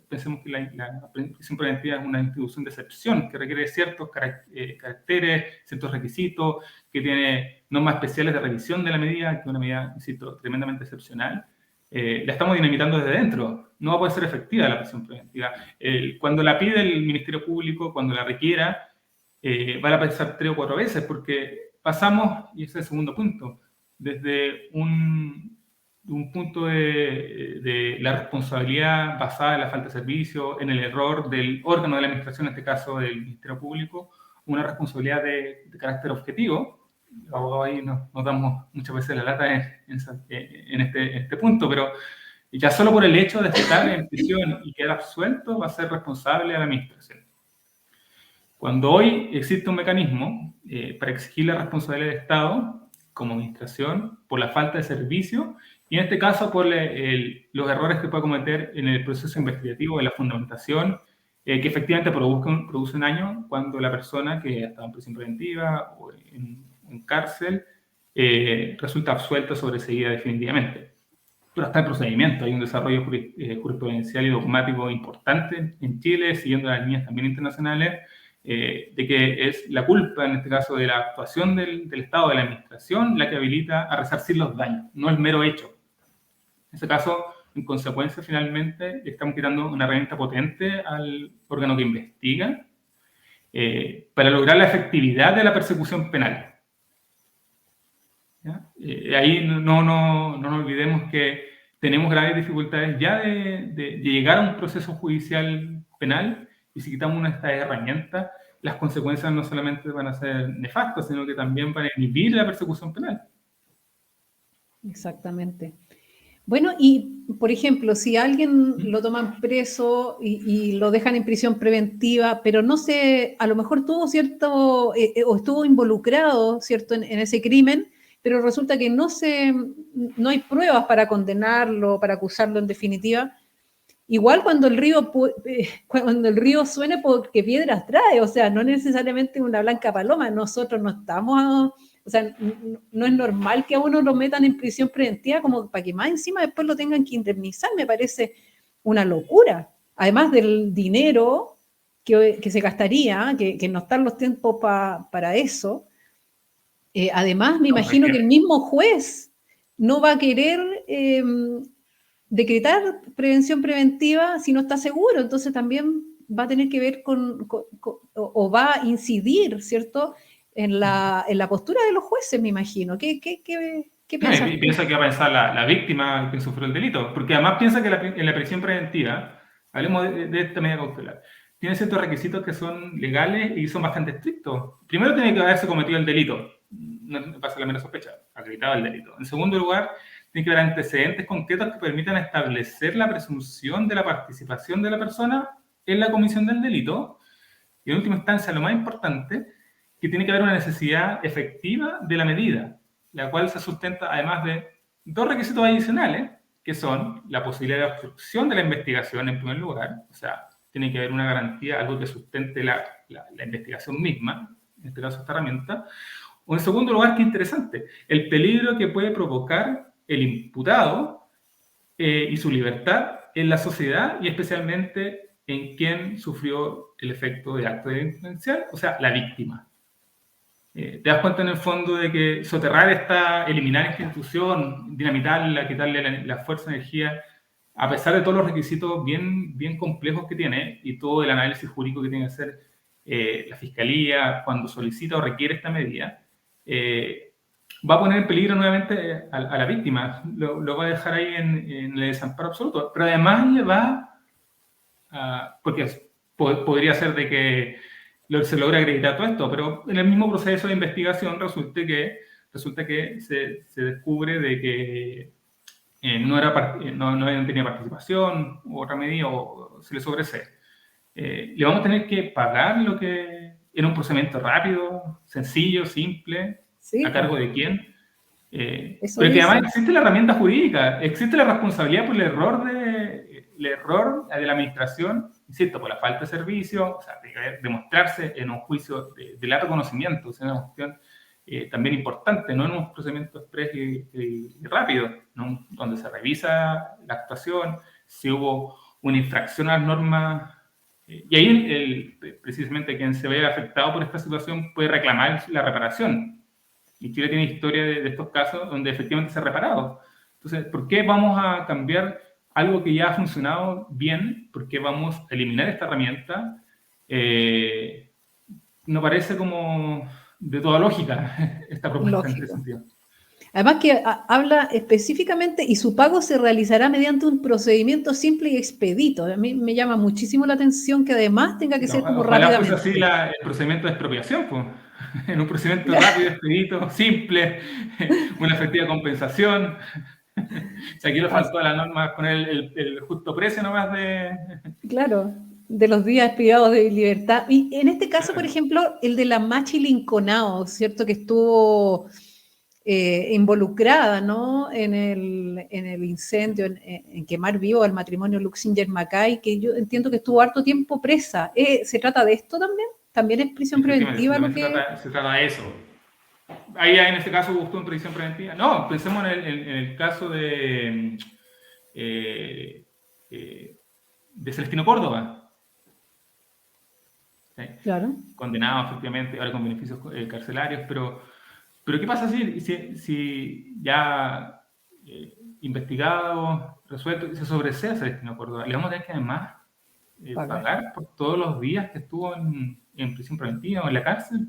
[SPEAKER 2] pensemos que la prisión preventiva es una institución de excepción que requiere ciertos caracteres, ciertos requisitos, que tiene normas especiales de revisión de la medida, que es una medida, insisto, tremendamente excepcional. La estamos dinamitando desde dentro. No va a poder ser efectiva la prisión preventiva. Cuando la pide el Ministerio Público, cuando la requiera, vale a pensar 3 o 4 veces, porque pasamos, y ese es el segundo punto, desde un punto de la responsabilidad basada en la falta de servicio, en el error del órgano de la administración, en este caso del Ministerio Público, una responsabilidad de carácter objetivo. Los abogados ahí nos damos muchas veces la lata en este punto, pero ya solo por el hecho de estar en prisión y quedar absuelto va a ser responsable a la administración. Cuando hoy existe un mecanismo para exigir la responsabilidad del Estado como administración por la falta de servicio, y en este caso por los errores que puede cometer en el proceso investigativo de la fundamentación, que efectivamente produce un daño cuando la persona que ha estado en prisión preventiva o en cárcel resulta absuelta o sobreseída definitivamente. Pero está el procedimiento, hay un desarrollo jurisprudencial y dogmático importante en Chile, siguiendo las líneas también internacionales, de que es la culpa, en este caso, de la actuación del Estado, de la administración, la que habilita a resarcir los daños, no el mero hecho. En ese caso, en consecuencia, finalmente, le estamos quitando una herramienta potente al órgano que investiga para lograr la efectividad de la persecución penal. Ahí no nos olvidemos que tenemos graves dificultades ya de llegar a un proceso judicial penal, y si quitamos una de estas herramientas, las consecuencias no solamente van a ser nefastas, sino que también van a inhibir la persecución penal.
[SPEAKER 1] Exactamente. Bueno, y por ejemplo, si alguien lo toman preso y lo dejan en prisión preventiva, pero no sé, a lo mejor tuvo cierto, o estuvo involucrado, ¿cierto?, en ese crimen, pero resulta que no hay pruebas para condenarlo, para acusarlo en definitiva. Igual cuando el río suene porque piedras trae, o sea, no necesariamente una blanca paloma, nosotros no estamos, o sea, no es normal que a uno lo metan en prisión preventiva como para que más encima después lo tengan que indemnizar, me parece una locura. Además del dinero que se gastaría, que no están los tiempos para eso. Además, me imagino que el mismo juez no va a querer decretar prevención preventiva si no está seguro, entonces también va a tener que ver o va a incidir, ¿cierto?, en la postura de los jueces, me imagino. ¿Qué piensas?
[SPEAKER 2] Piensa que va a pensar la víctima que sufrió el delito, porque además piensa que en la prisión preventiva, hablemos de esta medida cautelar, tiene ciertos requisitos que son legales y son bastante estrictos. Primero, tiene que haberse cometido el delito, no pasa la menor sospecha, acreditado el delito. En segundo lugar, tiene que haber antecedentes concretos que permitan establecer la presunción de la participación de la persona en la comisión del delito. Y en última instancia, lo más importante, que tiene que haber una necesidad efectiva de la medida, la cual se sustenta además de 2 requisitos adicionales, que son la posibilidad de obstrucción de la investigación en primer lugar, o sea, tiene que haber una garantía, algo que sustente la investigación misma, en este caso esta herramienta. O en segundo lugar, que interesante, el peligro que puede provocar el imputado y su libertad en la sociedad y especialmente en quien sufrió el efecto de acto delincuencial, o sea, la víctima. te das cuenta en el fondo de que soterrar eliminar esta institución, dinamitarla, quitarle la fuerza, energía, a pesar de todos los requisitos bien, bien complejos que tiene y todo el análisis jurídico que tiene que hacer la Fiscalía cuando solicita o requiere esta medida, va a poner en peligro nuevamente a la víctima, lo va a dejar ahí en el desamparo absoluto, pero además le va a, porque podría ser de que se logra acreditar todo esto, pero en el mismo proceso de investigación resulta que se descubre de que no tenía participación u otra medida o se le sobresee. Le vamos a tener que pagar lo que era un procedimiento rápido, sencillo, simple,
[SPEAKER 1] Sí,
[SPEAKER 2] a cargo de quién.
[SPEAKER 1] eso
[SPEAKER 2] Pero que
[SPEAKER 1] dice.
[SPEAKER 2] además existe la herramienta jurídica, existe la responsabilidad por el error de la administración, insisto, por la falta de servicio, o sea, de demostrarse en un juicio de largo conocimiento, o sea, una cuestión también importante, no en un procedimiento express y rápido, ¿no? Donde se revisa la actuación, si hubo una infracción a las normas, y ahí precisamente quien se ve afectado por esta situación puede reclamar la reparación. Y Chile tiene historia de estos casos donde efectivamente se ha reparado. Entonces, ¿por qué vamos a cambiar algo que ya ha funcionado bien? ¿Por qué vamos a eliminar esta herramienta? No parece como de toda lógica esta propuesta en ese sentido.
[SPEAKER 1] Además que habla específicamente y su pago se realizará mediante un procedimiento simple y expedito. A mí me llama muchísimo la atención que además tenga que ser como rápidamente.
[SPEAKER 2] Pues así el procedimiento de expropiación, pues. En un procedimiento rápido, expedito, simple, una efectiva compensación. O sea, aquí le faltó a la norma poner el justo precio nomás de...
[SPEAKER 1] Claro, de los días privados de libertad. Y en este caso, por ejemplo, el de la Machi Linconao, ¿cierto? Que estuvo involucrada, ¿no? En el incendio, en quemar vivo al matrimonio Luxinger-Macay, que yo entiendo que estuvo harto tiempo presa. ¿Se trata de esto también? ¿También es prisión preventiva lo que...?
[SPEAKER 2] Se trata de eso. Ahí en este caso buscó una prisión preventiva. No, pensemos en el caso de Celestino Córdoba. ¿Sí? Claro. Condenado, efectivamente, ahora con beneficios carcelarios, pero ¿qué pasa si ya investigado, resuelto, se sobresea Celestino Córdoba? Le vamos a tener que además pagar por todos los días que estuvo en prisión preventiva o en la cárcel.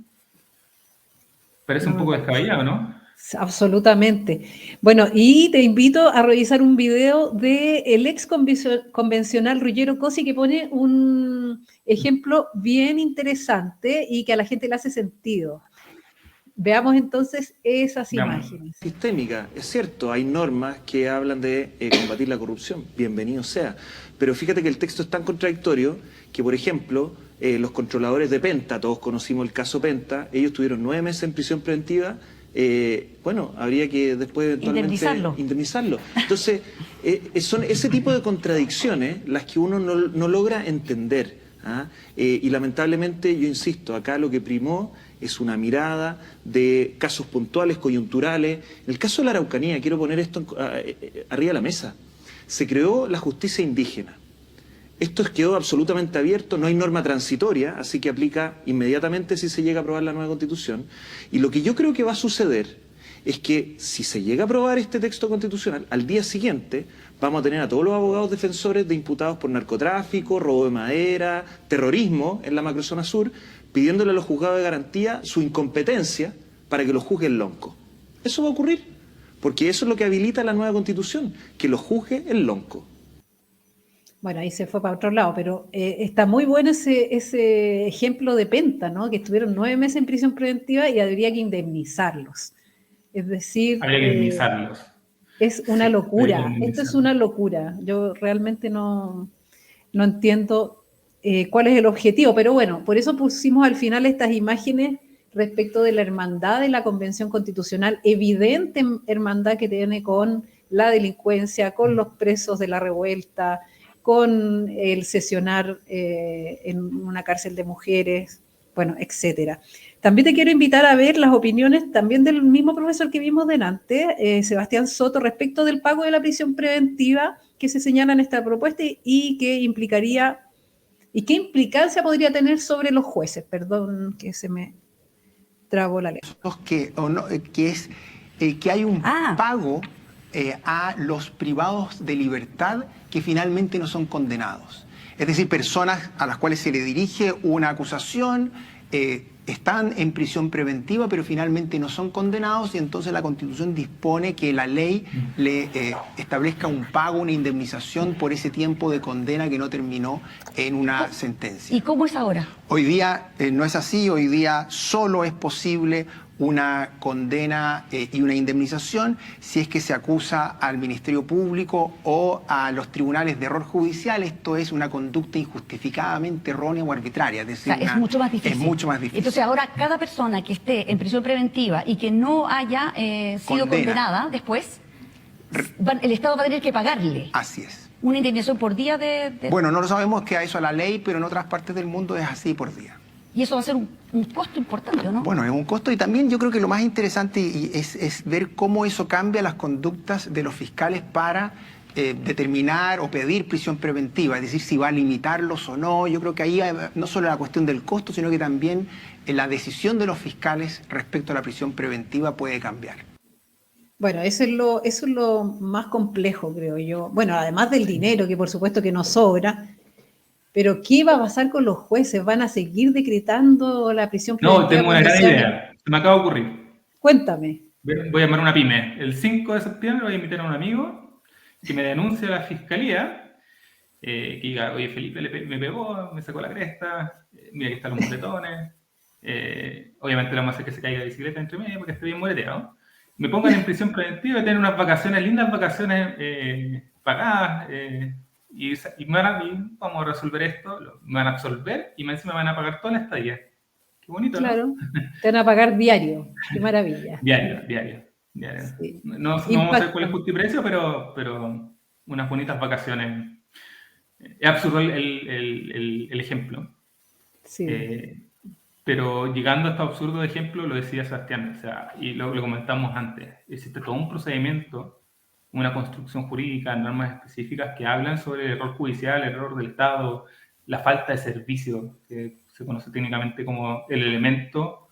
[SPEAKER 2] Parece un poco descabellado, ¿no?
[SPEAKER 1] Absolutamente. Bueno, y te invito a revisar un video del ex convencional Ruggiero Cosi que pone un ejemplo bien interesante y que a la gente le hace sentido. Veamos entonces esas imágenes.
[SPEAKER 11] Sistémica, es cierto, hay normas que hablan de combatir la corrupción, bienvenido sea, pero fíjate que el texto es tan contradictorio que, por ejemplo, los controladores de Penta, todos conocimos el caso Penta, ellos tuvieron 9 meses en prisión preventiva, bueno, habría que después eventualmente indemnizarlo. Entonces, son ese tipo de contradicciones las que uno no logra entender, ¿ah? Y lamentablemente, yo insisto, acá lo que primó es una mirada de casos puntuales, coyunturales. En el caso de la Araucanía, quiero poner esto arriba de la mesa, se creó la justicia indígena. Esto quedó absolutamente abierto, no hay norma transitoria, así que aplica inmediatamente si se llega a aprobar la nueva Constitución. Y lo que yo creo que va a suceder es que si se llega a aprobar este texto constitucional, al día siguiente vamos a tener a todos los abogados defensores de imputados por narcotráfico, robo de madera, terrorismo en la macrozona sur, pidiéndole a los juzgados de garantía su incompetencia para que los juzgue el lonco. Eso va a ocurrir, porque eso es lo que habilita la nueva Constitución, que los juzgue el lonco.
[SPEAKER 1] Bueno, ahí se fue para otro lado, pero está muy bueno ese ejemplo de Penta, ¿no? Que estuvieron 9 meses en prisión preventiva y habría que indemnizarlos. Es decir...
[SPEAKER 2] Habría que indemnizarlos.
[SPEAKER 1] Es una locura, esto es una locura. Yo realmente no entiendo cuál es el objetivo, pero bueno, por eso pusimos al final estas imágenes respecto de la hermandad de la Convención Constitucional, evidente hermandad que tiene con la delincuencia, con los presos de la revuelta, con el sesionar en una cárcel de mujeres, bueno, etcétera. También te quiero invitar a ver las opiniones también del mismo profesor que vimos delante, Sebastián Soto, respecto del pago de la prisión preventiva que se señala en esta propuesta y qué implicaría y qué implicancia podría tener sobre los jueces. Perdón que se me trabó la ley.
[SPEAKER 10] Que hay un pago a los privados de libertad que finalmente no son condenados. Es decir, personas a las cuales se le dirige una acusación, están en prisión preventiva, pero finalmente no son condenados, y entonces la Constitución dispone que la ley le establezca un pago, una indemnización por ese tiempo de condena que no terminó en una sentencia.
[SPEAKER 9] ¿Y cómo es ahora?
[SPEAKER 10] Hoy día no es así, hoy día solo es posible una condena y una indemnización si es que se acusa al Ministerio Público o a los tribunales de error judicial. Esto es una conducta injustificadamente errónea o arbitraria. Es decir,
[SPEAKER 9] es mucho más difícil.
[SPEAKER 10] Es mucho más difícil.
[SPEAKER 9] Entonces ahora cada persona que esté en prisión preventiva y que no haya sido condenada después, el Estado va a tener que pagarle.
[SPEAKER 10] Así es.
[SPEAKER 9] Una indemnización por día de...
[SPEAKER 10] Bueno, no lo sabemos que a eso la ley, pero en otras partes del mundo es así por día.
[SPEAKER 9] Y eso va a ser un costo importante, ¿no?
[SPEAKER 10] Bueno, es un costo, y también yo creo que lo más interesante es ver cómo eso cambia las conductas de los fiscales para determinar o pedir prisión preventiva, es decir, si va a limitarlos o no. Yo creo que ahí no solo la cuestión del costo, sino que también la decisión de los fiscales respecto a la prisión preventiva puede cambiar.
[SPEAKER 1] Bueno, eso es lo más complejo, creo yo. Bueno, además del dinero, que por supuesto que no sobra. Pero ¿qué va a pasar con los jueces? ¿Van a seguir decretando la prisión preventiva?
[SPEAKER 2] No, tengo una gran idea. Se me acaba de ocurrir.
[SPEAKER 1] Cuéntame.
[SPEAKER 2] Voy a llamar a una pyme. El 5 de septiembre voy a invitar a un amigo que me denuncie a la fiscalía, que diga, oye, Felipe me pegó, me sacó la cresta, mira, aquí están los moretones. Obviamente le vamos a hacer que se caiga de bicicleta entre medio porque esté bien moreteado. Me pongan en prisión preventiva y tener unas vacaciones, lindas vacaciones pagadas. Y vamos a resolver esto, me van a absolver y encima me van a pagar toda la estadía. Qué bonito, ¿no?
[SPEAKER 1] Claro, te van a pagar diario. Qué maravilla.
[SPEAKER 2] Diario. Sí. No vamos a ver cuál es el justo y precio, pero unas bonitas vacaciones. Es absurdo el ejemplo.
[SPEAKER 1] Sí.
[SPEAKER 2] Pero llegando a este absurdo ejemplo, lo decía Sebastián, o sea, y lo comentamos antes, existe todo un procedimiento, una construcción jurídica, normas específicas que hablan sobre el error judicial, el error del Estado, la falta de servicio, que se conoce técnicamente como el elemento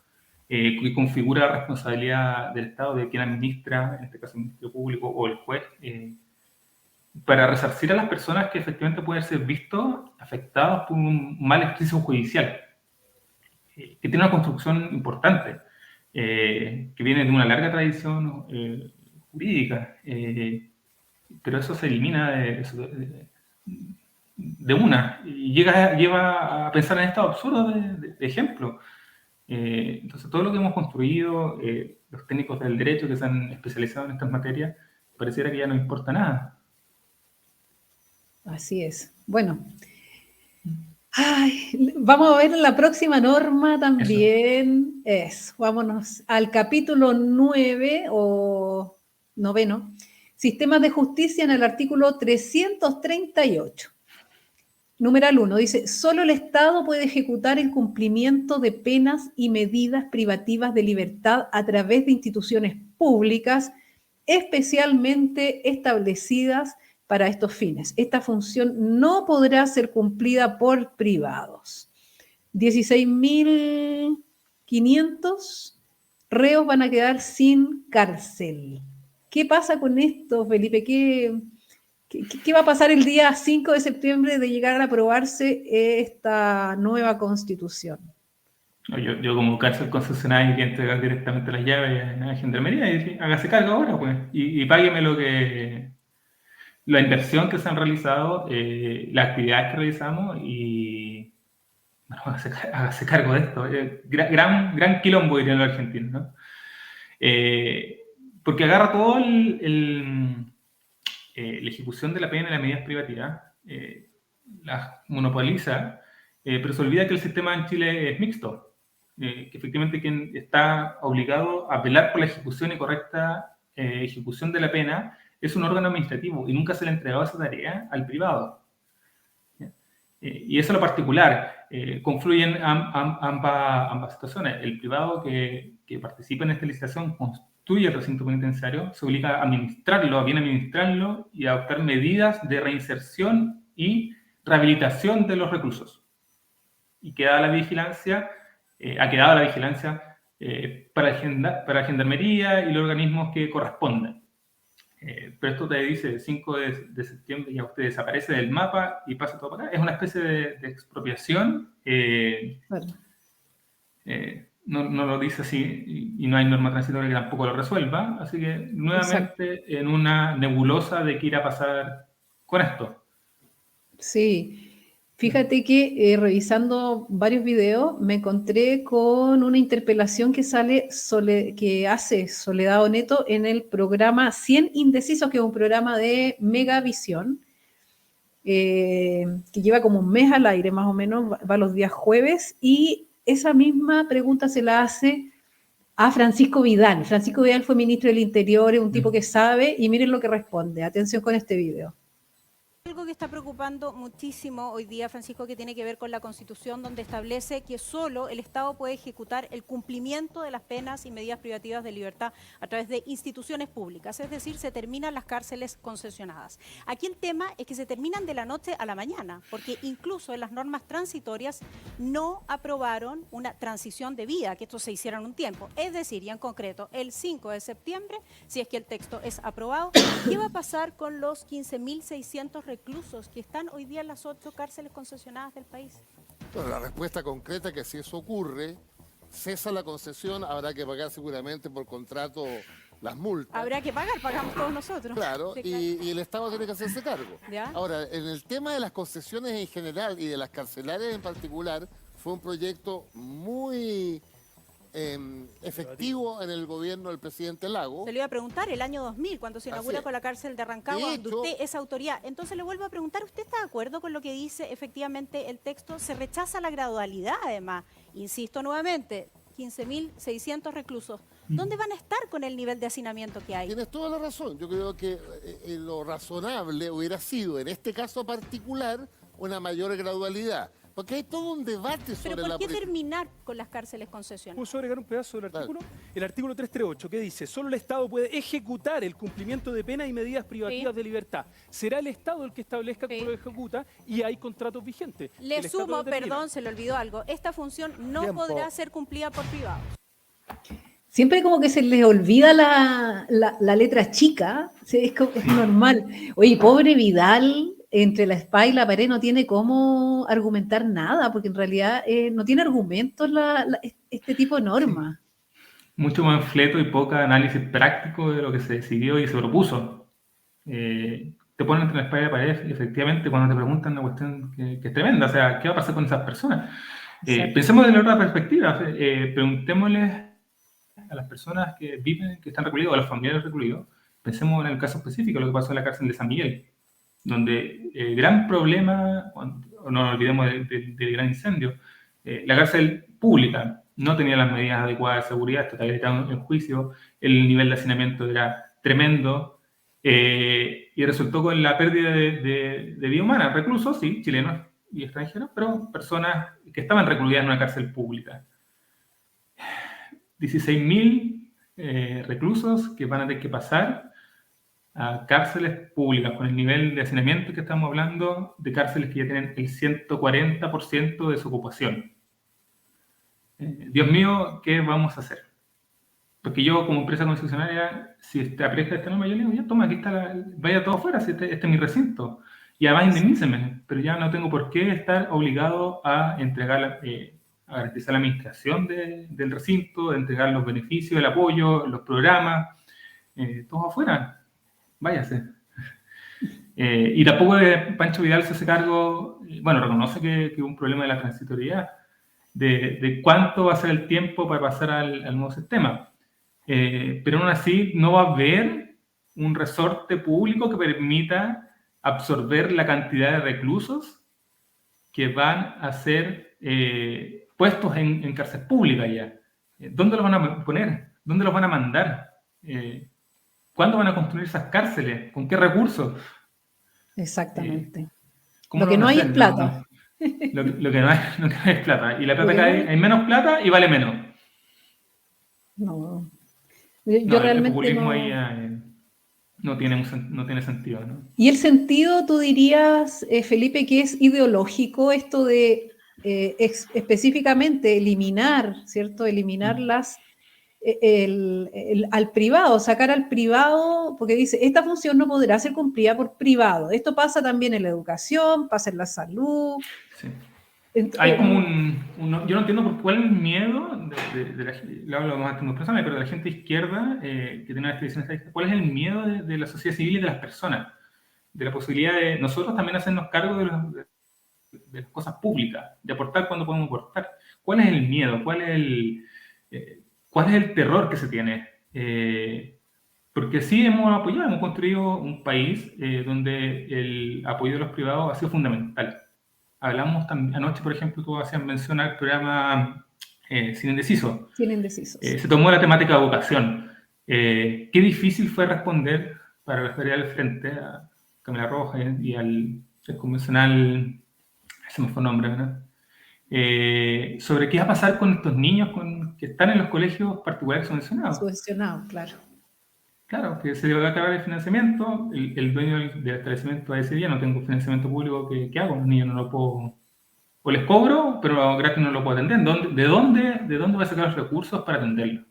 [SPEAKER 2] que configura la responsabilidad del Estado, de quien administra, en este caso el Ministerio Público o el juez, para resarcir a las personas que efectivamente pueden ser vistos afectados por un mal ejercicio judicial, que tiene una construcción importante, que viene de una larga tradición jurídica, pero eso se elimina de una y lleva a pensar en estos absurdos de ejemplo. Entonces todo lo que hemos construido, los técnicos del derecho que se han especializado en estas materias, pareciera que ya no importa nada.
[SPEAKER 1] Así es. Bueno, vamos a ver la próxima norma también. Vámonos al capítulo 9 o 9, Sistemas de Justicia, en el artículo 338. Numeral 1, dice, solo el Estado puede ejecutar el cumplimiento de penas y medidas privativas de libertad a través de instituciones públicas especialmente establecidas para estos fines. Esta función no podrá ser cumplida por privados. 16.500 reos van a quedar sin cárcel. ¿Qué pasa con esto, Felipe? ¿Qué va a pasar el día 5 de septiembre de llegar a aprobarse esta nueva Constitución?
[SPEAKER 2] Yo como cárcel concesionario que entregar directamente las llaves a la Gendarmería y hágase cargo ahora, pues, y págueme la inversión que se han realizado, las actividades que realizamos y bueno, hágase cargo de esto. Gran quilombo, dirían los argentinos, ¿no? Porque agarra todo la ejecución de la pena y las medidas privativas, las monopoliza, pero se olvida que el sistema en Chile es mixto, que efectivamente quien está obligado a velar por la ejecución y correcta ejecución de la pena es un órgano administrativo y nunca se le ha entregado esa tarea al privado. Y eso es lo particular. Confluyen ambas situaciones. El privado que participa en esta licitación construye el recinto penitenciario, se obliga a administrarlo, a bien administrarlo y a adoptar medidas de reinserción y rehabilitación de los reclusos. Y ha quedado la vigilancia para Gendarmería y los organismos que correspondan. Pero esto te dice, el 5 de septiembre ya usted desaparece del mapa y pasa todo para acá. Es una especie de expropiación.
[SPEAKER 1] Claro.
[SPEAKER 2] No lo dice así y no hay norma transitoria que tampoco lo resuelva. Así que nuevamente en una nebulosa de qué irá a pasar con esto.
[SPEAKER 1] Sí. Fíjate que revisando varios videos me encontré con una interpelación que que hace Soledad Oneto en el programa 100 Indecisos, que es un programa de Megavisión, que lleva como un mes al aire más o menos, va los días jueves, y esa misma pregunta se la hace a Francisco Vidal. Francisco Vidal fue ministro del Interior, es un tipo que sabe, y miren lo que responde. Atención con este video.
[SPEAKER 12] Algo que está preocupando muchísimo hoy día, Francisco, que tiene que ver con la Constitución, donde establece que solo el Estado puede ejecutar el cumplimiento de las penas y medidas privativas de libertad a través de instituciones públicas, es decir, se terminan las cárceles concesionadas. Aquí el tema es que se terminan de la noche a la mañana, porque incluso en las normas transitorias no aprobaron una transición de vida, que esto se hiciera en un tiempo. Es decir, y en concreto, el 5 de septiembre, si es que el texto es aprobado, ¿qué va a pasar con los 15.600 reclusos que están hoy día en las 8 cárceles concesionadas del país?
[SPEAKER 13] Bueno, la respuesta concreta es que si eso ocurre, cesa la concesión, habrá que pagar seguramente por contrato las multas.
[SPEAKER 12] Habrá que pagar, pagamos todos nosotros.
[SPEAKER 13] Claro,
[SPEAKER 12] Sí,
[SPEAKER 13] y el Estado tiene que hacerse cargo.
[SPEAKER 12] ¿Ya?
[SPEAKER 13] Ahora, en el tema de las concesiones en general y de las carcelarias en particular, fue un proyecto muy efectivo en el gobierno del presidente Lago.
[SPEAKER 12] Se le iba a preguntar el año 2000, cuando se inaugura con la cárcel de Rancagua, donde usted es autoridad. Entonces le vuelvo a preguntar, ¿usted está de acuerdo con lo que dice efectivamente el texto? Se rechaza la gradualidad, además. Insisto nuevamente, 15.600 reclusos. ¿Dónde van a estar con el nivel de hacinamiento que hay?
[SPEAKER 13] Tienes toda la razón. Yo creo que lo razonable hubiera sido, en este caso particular, una mayor gradualidad. Porque hay todo un debate sobre
[SPEAKER 12] ¿Pero por qué terminar con las cárceles concesionadas?
[SPEAKER 14] ¿Puedo agregar un pedazo del artículo? El artículo 338, que dice, solo el Estado puede ejecutar el cumplimiento de penas y medidas privativas de libertad. Será el Estado el que establezca cómo lo ejecuta y hay contratos vigentes.
[SPEAKER 12] Le sumo, perdón, se le olvidó algo. Esta función no podrá ser cumplida por privados.
[SPEAKER 1] Siempre como que se les olvida la letra chica, es normal. Oye, pobre Vidal, entre la espada y la pared no tiene cómo argumentar nada, porque en realidad no tiene argumentos este tipo de normas.
[SPEAKER 2] Mucho panfleto y poco análisis práctico de lo que se decidió y se propuso. Te ponen entre la espada y la pared, y efectivamente, cuando te preguntan una cuestión que es tremenda, o sea, ¿qué va a pasar con esas personas? Pensemos de la otra perspectiva, preguntémosles a las personas que viven, que están recluidos, a los familiares recluidos. Pensemos en el caso específico, lo que pasó en la cárcel de San Miguel, donde el gran problema, no nos olvidemos del gran incendio, la cárcel pública no tenía las medidas adecuadas de seguridad, esto todavía está en juicio, el nivel de hacinamiento era tremendo, y resultó con la pérdida de vida humana, reclusos, sí, chilenos y extranjeros, pero personas que estaban recluidas en una cárcel pública. 16.000 reclusos que van a tener que pasar a cárceles públicas, con el nivel de hacinamiento que estamos hablando, de cárceles que ya tienen el 140% de su ocupación. Dios mío, ¿qué vamos a hacer? Porque yo, como empresa concesionaria, si te aprecia esta norma, yo le digo, ya toma, aquí está, vaya todo afuera, si este es mi recinto. Y además indemníceme, pero ya no tengo por qué estar obligado a entregar, a garantizar la administración del recinto, de entregar los beneficios, el apoyo, los programas, todos afuera. Váyase. Y tampoco Pancho Vidal se hace cargo, bueno, reconoce que hubo un problema de la transitoriedad, de cuánto va a ser el tiempo para pasar al nuevo sistema. Pero aún así no va a haber un resorte público que permita absorber la cantidad de reclusos que van a ser puestos en cárcel pública ya. ¿Dónde los van a poner? ¿Dónde los van a mandar? ¿Cuándo van a construir esas cárceles? ¿Con qué recursos?
[SPEAKER 1] Exactamente. Lo que no hay es plata.
[SPEAKER 2] Lo que no hay es plata. Y la plata que hay menos plata y vale menos.
[SPEAKER 1] No. Yo realmente
[SPEAKER 2] el populismo ahí no tiene sentido, ¿no?
[SPEAKER 1] Y el sentido, tú dirías, Felipe, que es ideológico esto de específicamente eliminar, ¿cierto? Eliminar las al privado, sacar al privado, porque dice, esta función no podrá ser cumplida por privado. Esto pasa también en la educación, pasa en la salud.
[SPEAKER 2] Sí. Hay como yo no entiendo por cuál es el miedo lo hablo más como persona, pero de la gente izquierda que tiene una expedición estadística, ¿cuál es el miedo de la sociedad civil y de las personas? De la posibilidad de nosotros también hacernos cargo de las cosas públicas, de aportar cuando podemos aportar. ¿Cuál es el miedo? ¿Cuál es el terror que se tiene? Porque sí hemos construido un país donde el apoyo de los privados ha sido fundamental. Hablamos también, anoche, por ejemplo, tú hacías mención al programa Sin Indeciso.
[SPEAKER 1] Sin Indecisos.
[SPEAKER 2] Se tomó la temática de vocación. Qué difícil fue responder para la Feria del Frente a Camila Rojas y al convencional, ese me fue el nombre, ¿verdad? Sobre qué va a pasar con estos niños que están en los colegios particulares subvencionados.
[SPEAKER 1] Subvencionados, claro.
[SPEAKER 2] Claro, que se le va a acabar el financiamiento, el dueño del establecimiento va a decir, ya no tengo financiamiento público, ¿qué hago? Los niños no lo puedo... O les cobro, pero gratis no lo puedo atender. ¿De dónde voy a sacar los recursos para atenderlo?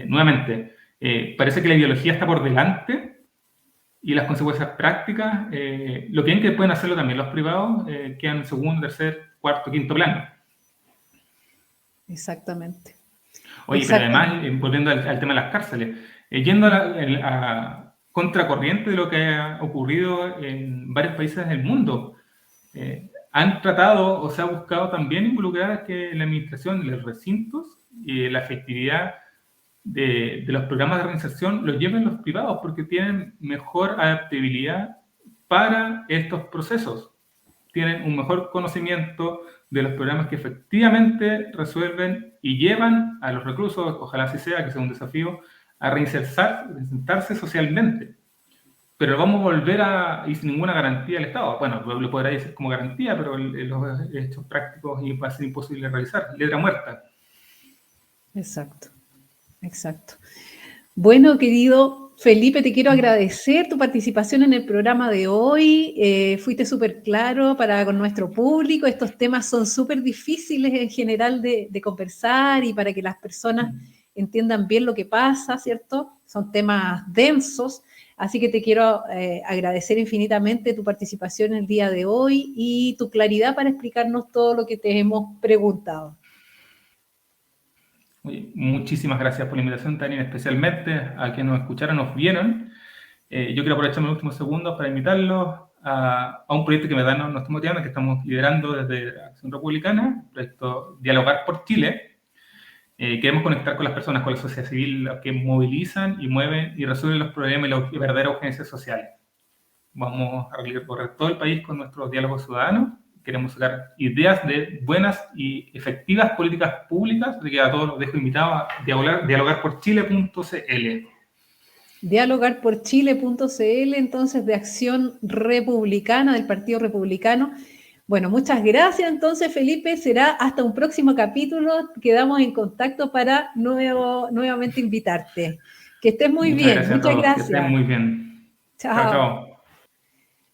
[SPEAKER 2] Nuevamente, parece que la ideología está por delante y las consecuencias prácticas, lo bien que pueden hacerlo también los privados, quedan en segundo, tercer, cuarto, quinto plano.
[SPEAKER 1] Exactamente.
[SPEAKER 2] Oye, pero además, volviendo al tema de las cárceles, yendo a contracorriente de lo que ha ocurrido en varios países del mundo, han tratado o se ha buscado también involucrar que la administración de los recintos y la efectividad de los programas de reinserción los lleven los privados porque tienen mejor adaptabilidad para estos procesos. Tienen un mejor conocimiento de los programas que efectivamente resuelven y llevan a los reclusos, ojalá así sea, que sea un desafío, a reinsertarse socialmente. Pero vamos a volver y sin ninguna garantía del Estado. Bueno, lo podrá decir como garantía, pero los hechos prácticos va a ser imposible realizar. Letra muerta.
[SPEAKER 1] Exacto. Bueno, querido Felipe, te quiero agradecer tu participación en el programa de hoy. Fuiste súper claro con nuestro público. Estos temas son súper difíciles en general de conversar y para que las personas entiendan bien lo que pasa, ¿cierto? Son temas densos. Así que te quiero agradecer infinitamente tu participación el día de hoy y tu claridad para explicarnos todo lo que te hemos preguntado.
[SPEAKER 2] Oye, muchísimas gracias por la invitación, Tania, especialmente a quienes nos escucharon, nos vieron. Yo quiero aprovechar los últimos segundos para invitarlos a un proyecto que nos está motivando, que estamos liderando desde Acción Republicana, el proyecto Dialogar por Chile. Queremos conectar con las personas, con la sociedad civil, que movilizan y mueven y resuelven los problemas y las verdaderas urgencias sociales. Vamos a recorrer todo el país con nuestros diálogos ciudadanos. Queremos sacar ideas de buenas y efectivas políticas públicas, así que a todos los dejo invitados a dialogarporchile.cl.
[SPEAKER 1] Dialogarporchile.cl, entonces, de Acción Republicana, del Partido Republicano. Bueno, muchas gracias entonces, Felipe. Será hasta un próximo capítulo. Quedamos en contacto para nuevamente invitarte. Que estés muy bien. Muchas gracias.
[SPEAKER 2] Que estés muy bien.
[SPEAKER 1] Chao.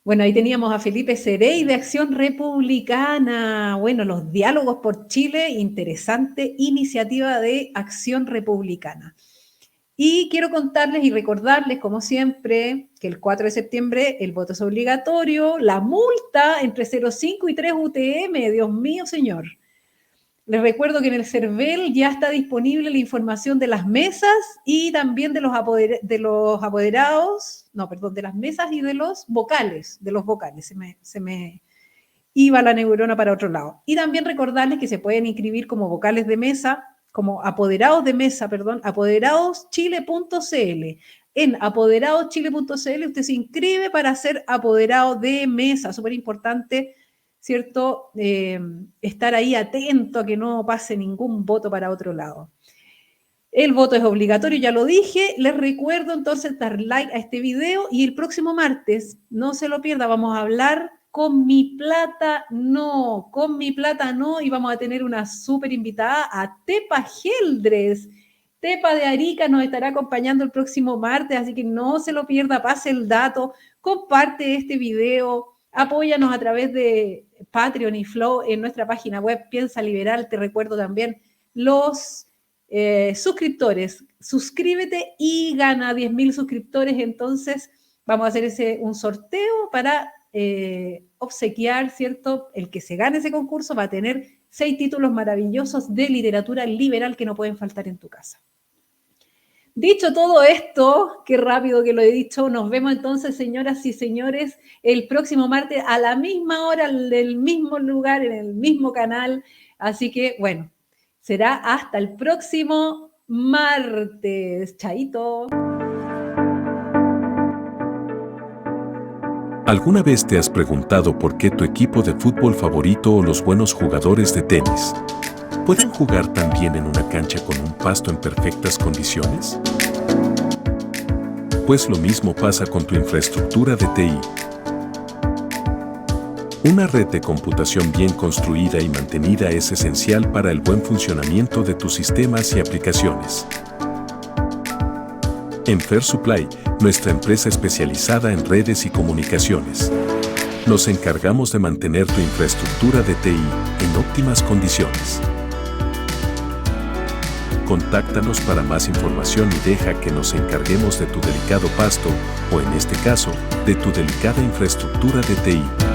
[SPEAKER 1] Bueno, ahí teníamos a Felipe Cerey de Acción Republicana. Bueno, los diálogos por Chile, interesante iniciativa de Acción Republicana. Y quiero contarles y recordarles, como siempre, que el 4 de septiembre el voto es obligatorio, la multa entre 0,5 y 3 UTM, Dios mío, señor. Les recuerdo que en el CERVEL ya está disponible la información de las mesas y también de de las mesas y de los vocales, se me iba la neurona para otro lado. Y también recordarles que se pueden inscribir como vocales de mesa, como apoderados de mesa, apoderadoschile.cl. En apoderadoschile.cl usted se inscribe para ser apoderado de mesa, súper importante, ¿cierto? Estar ahí atento a que no pase ningún voto para otro lado. El voto es obligatorio, ya lo dije. Les recuerdo entonces dar like a este video y el próximo martes, no se lo pierda, vamos a hablar Con mi plata no, y vamos a tener una súper invitada a Tepa Geldres. Tepa de Arica nos estará acompañando el próximo martes, así que no se lo pierda, pase el dato, comparte este video, apóyanos a través de Patreon y Flow en nuestra página web Piensa Liberal. Te recuerdo también los suscriptores. Suscríbete y gana 10.000 suscriptores. Entonces vamos a hacer un sorteo para obsequiar, ¿cierto? El que se gane ese concurso va a tener 6 títulos maravillosos de literatura liberal que no pueden faltar en tu casa. Dicho todo esto, qué rápido que lo he dicho, nos vemos entonces, señoras y señores, el próximo martes a la misma hora, en el mismo lugar, en el mismo canal. Así que, bueno, será hasta el próximo martes. Chaito.
[SPEAKER 15] ¿Alguna vez te has preguntado por qué tu equipo de fútbol favorito o los buenos jugadores de tenis pueden jugar tan bien en una cancha con un pasto en perfectas condiciones? Pues lo mismo pasa con tu infraestructura de TI. Una red de computación bien construida y mantenida es esencial para el buen funcionamiento de tus sistemas y aplicaciones. En Fair Supply, nuestra empresa especializada en redes y comunicaciones, nos encargamos de mantener tu infraestructura de TI en óptimas condiciones. Contáctanos para más información y deja que nos encarguemos de tu delicado pasto, o en este caso, de tu delicada infraestructura de TI.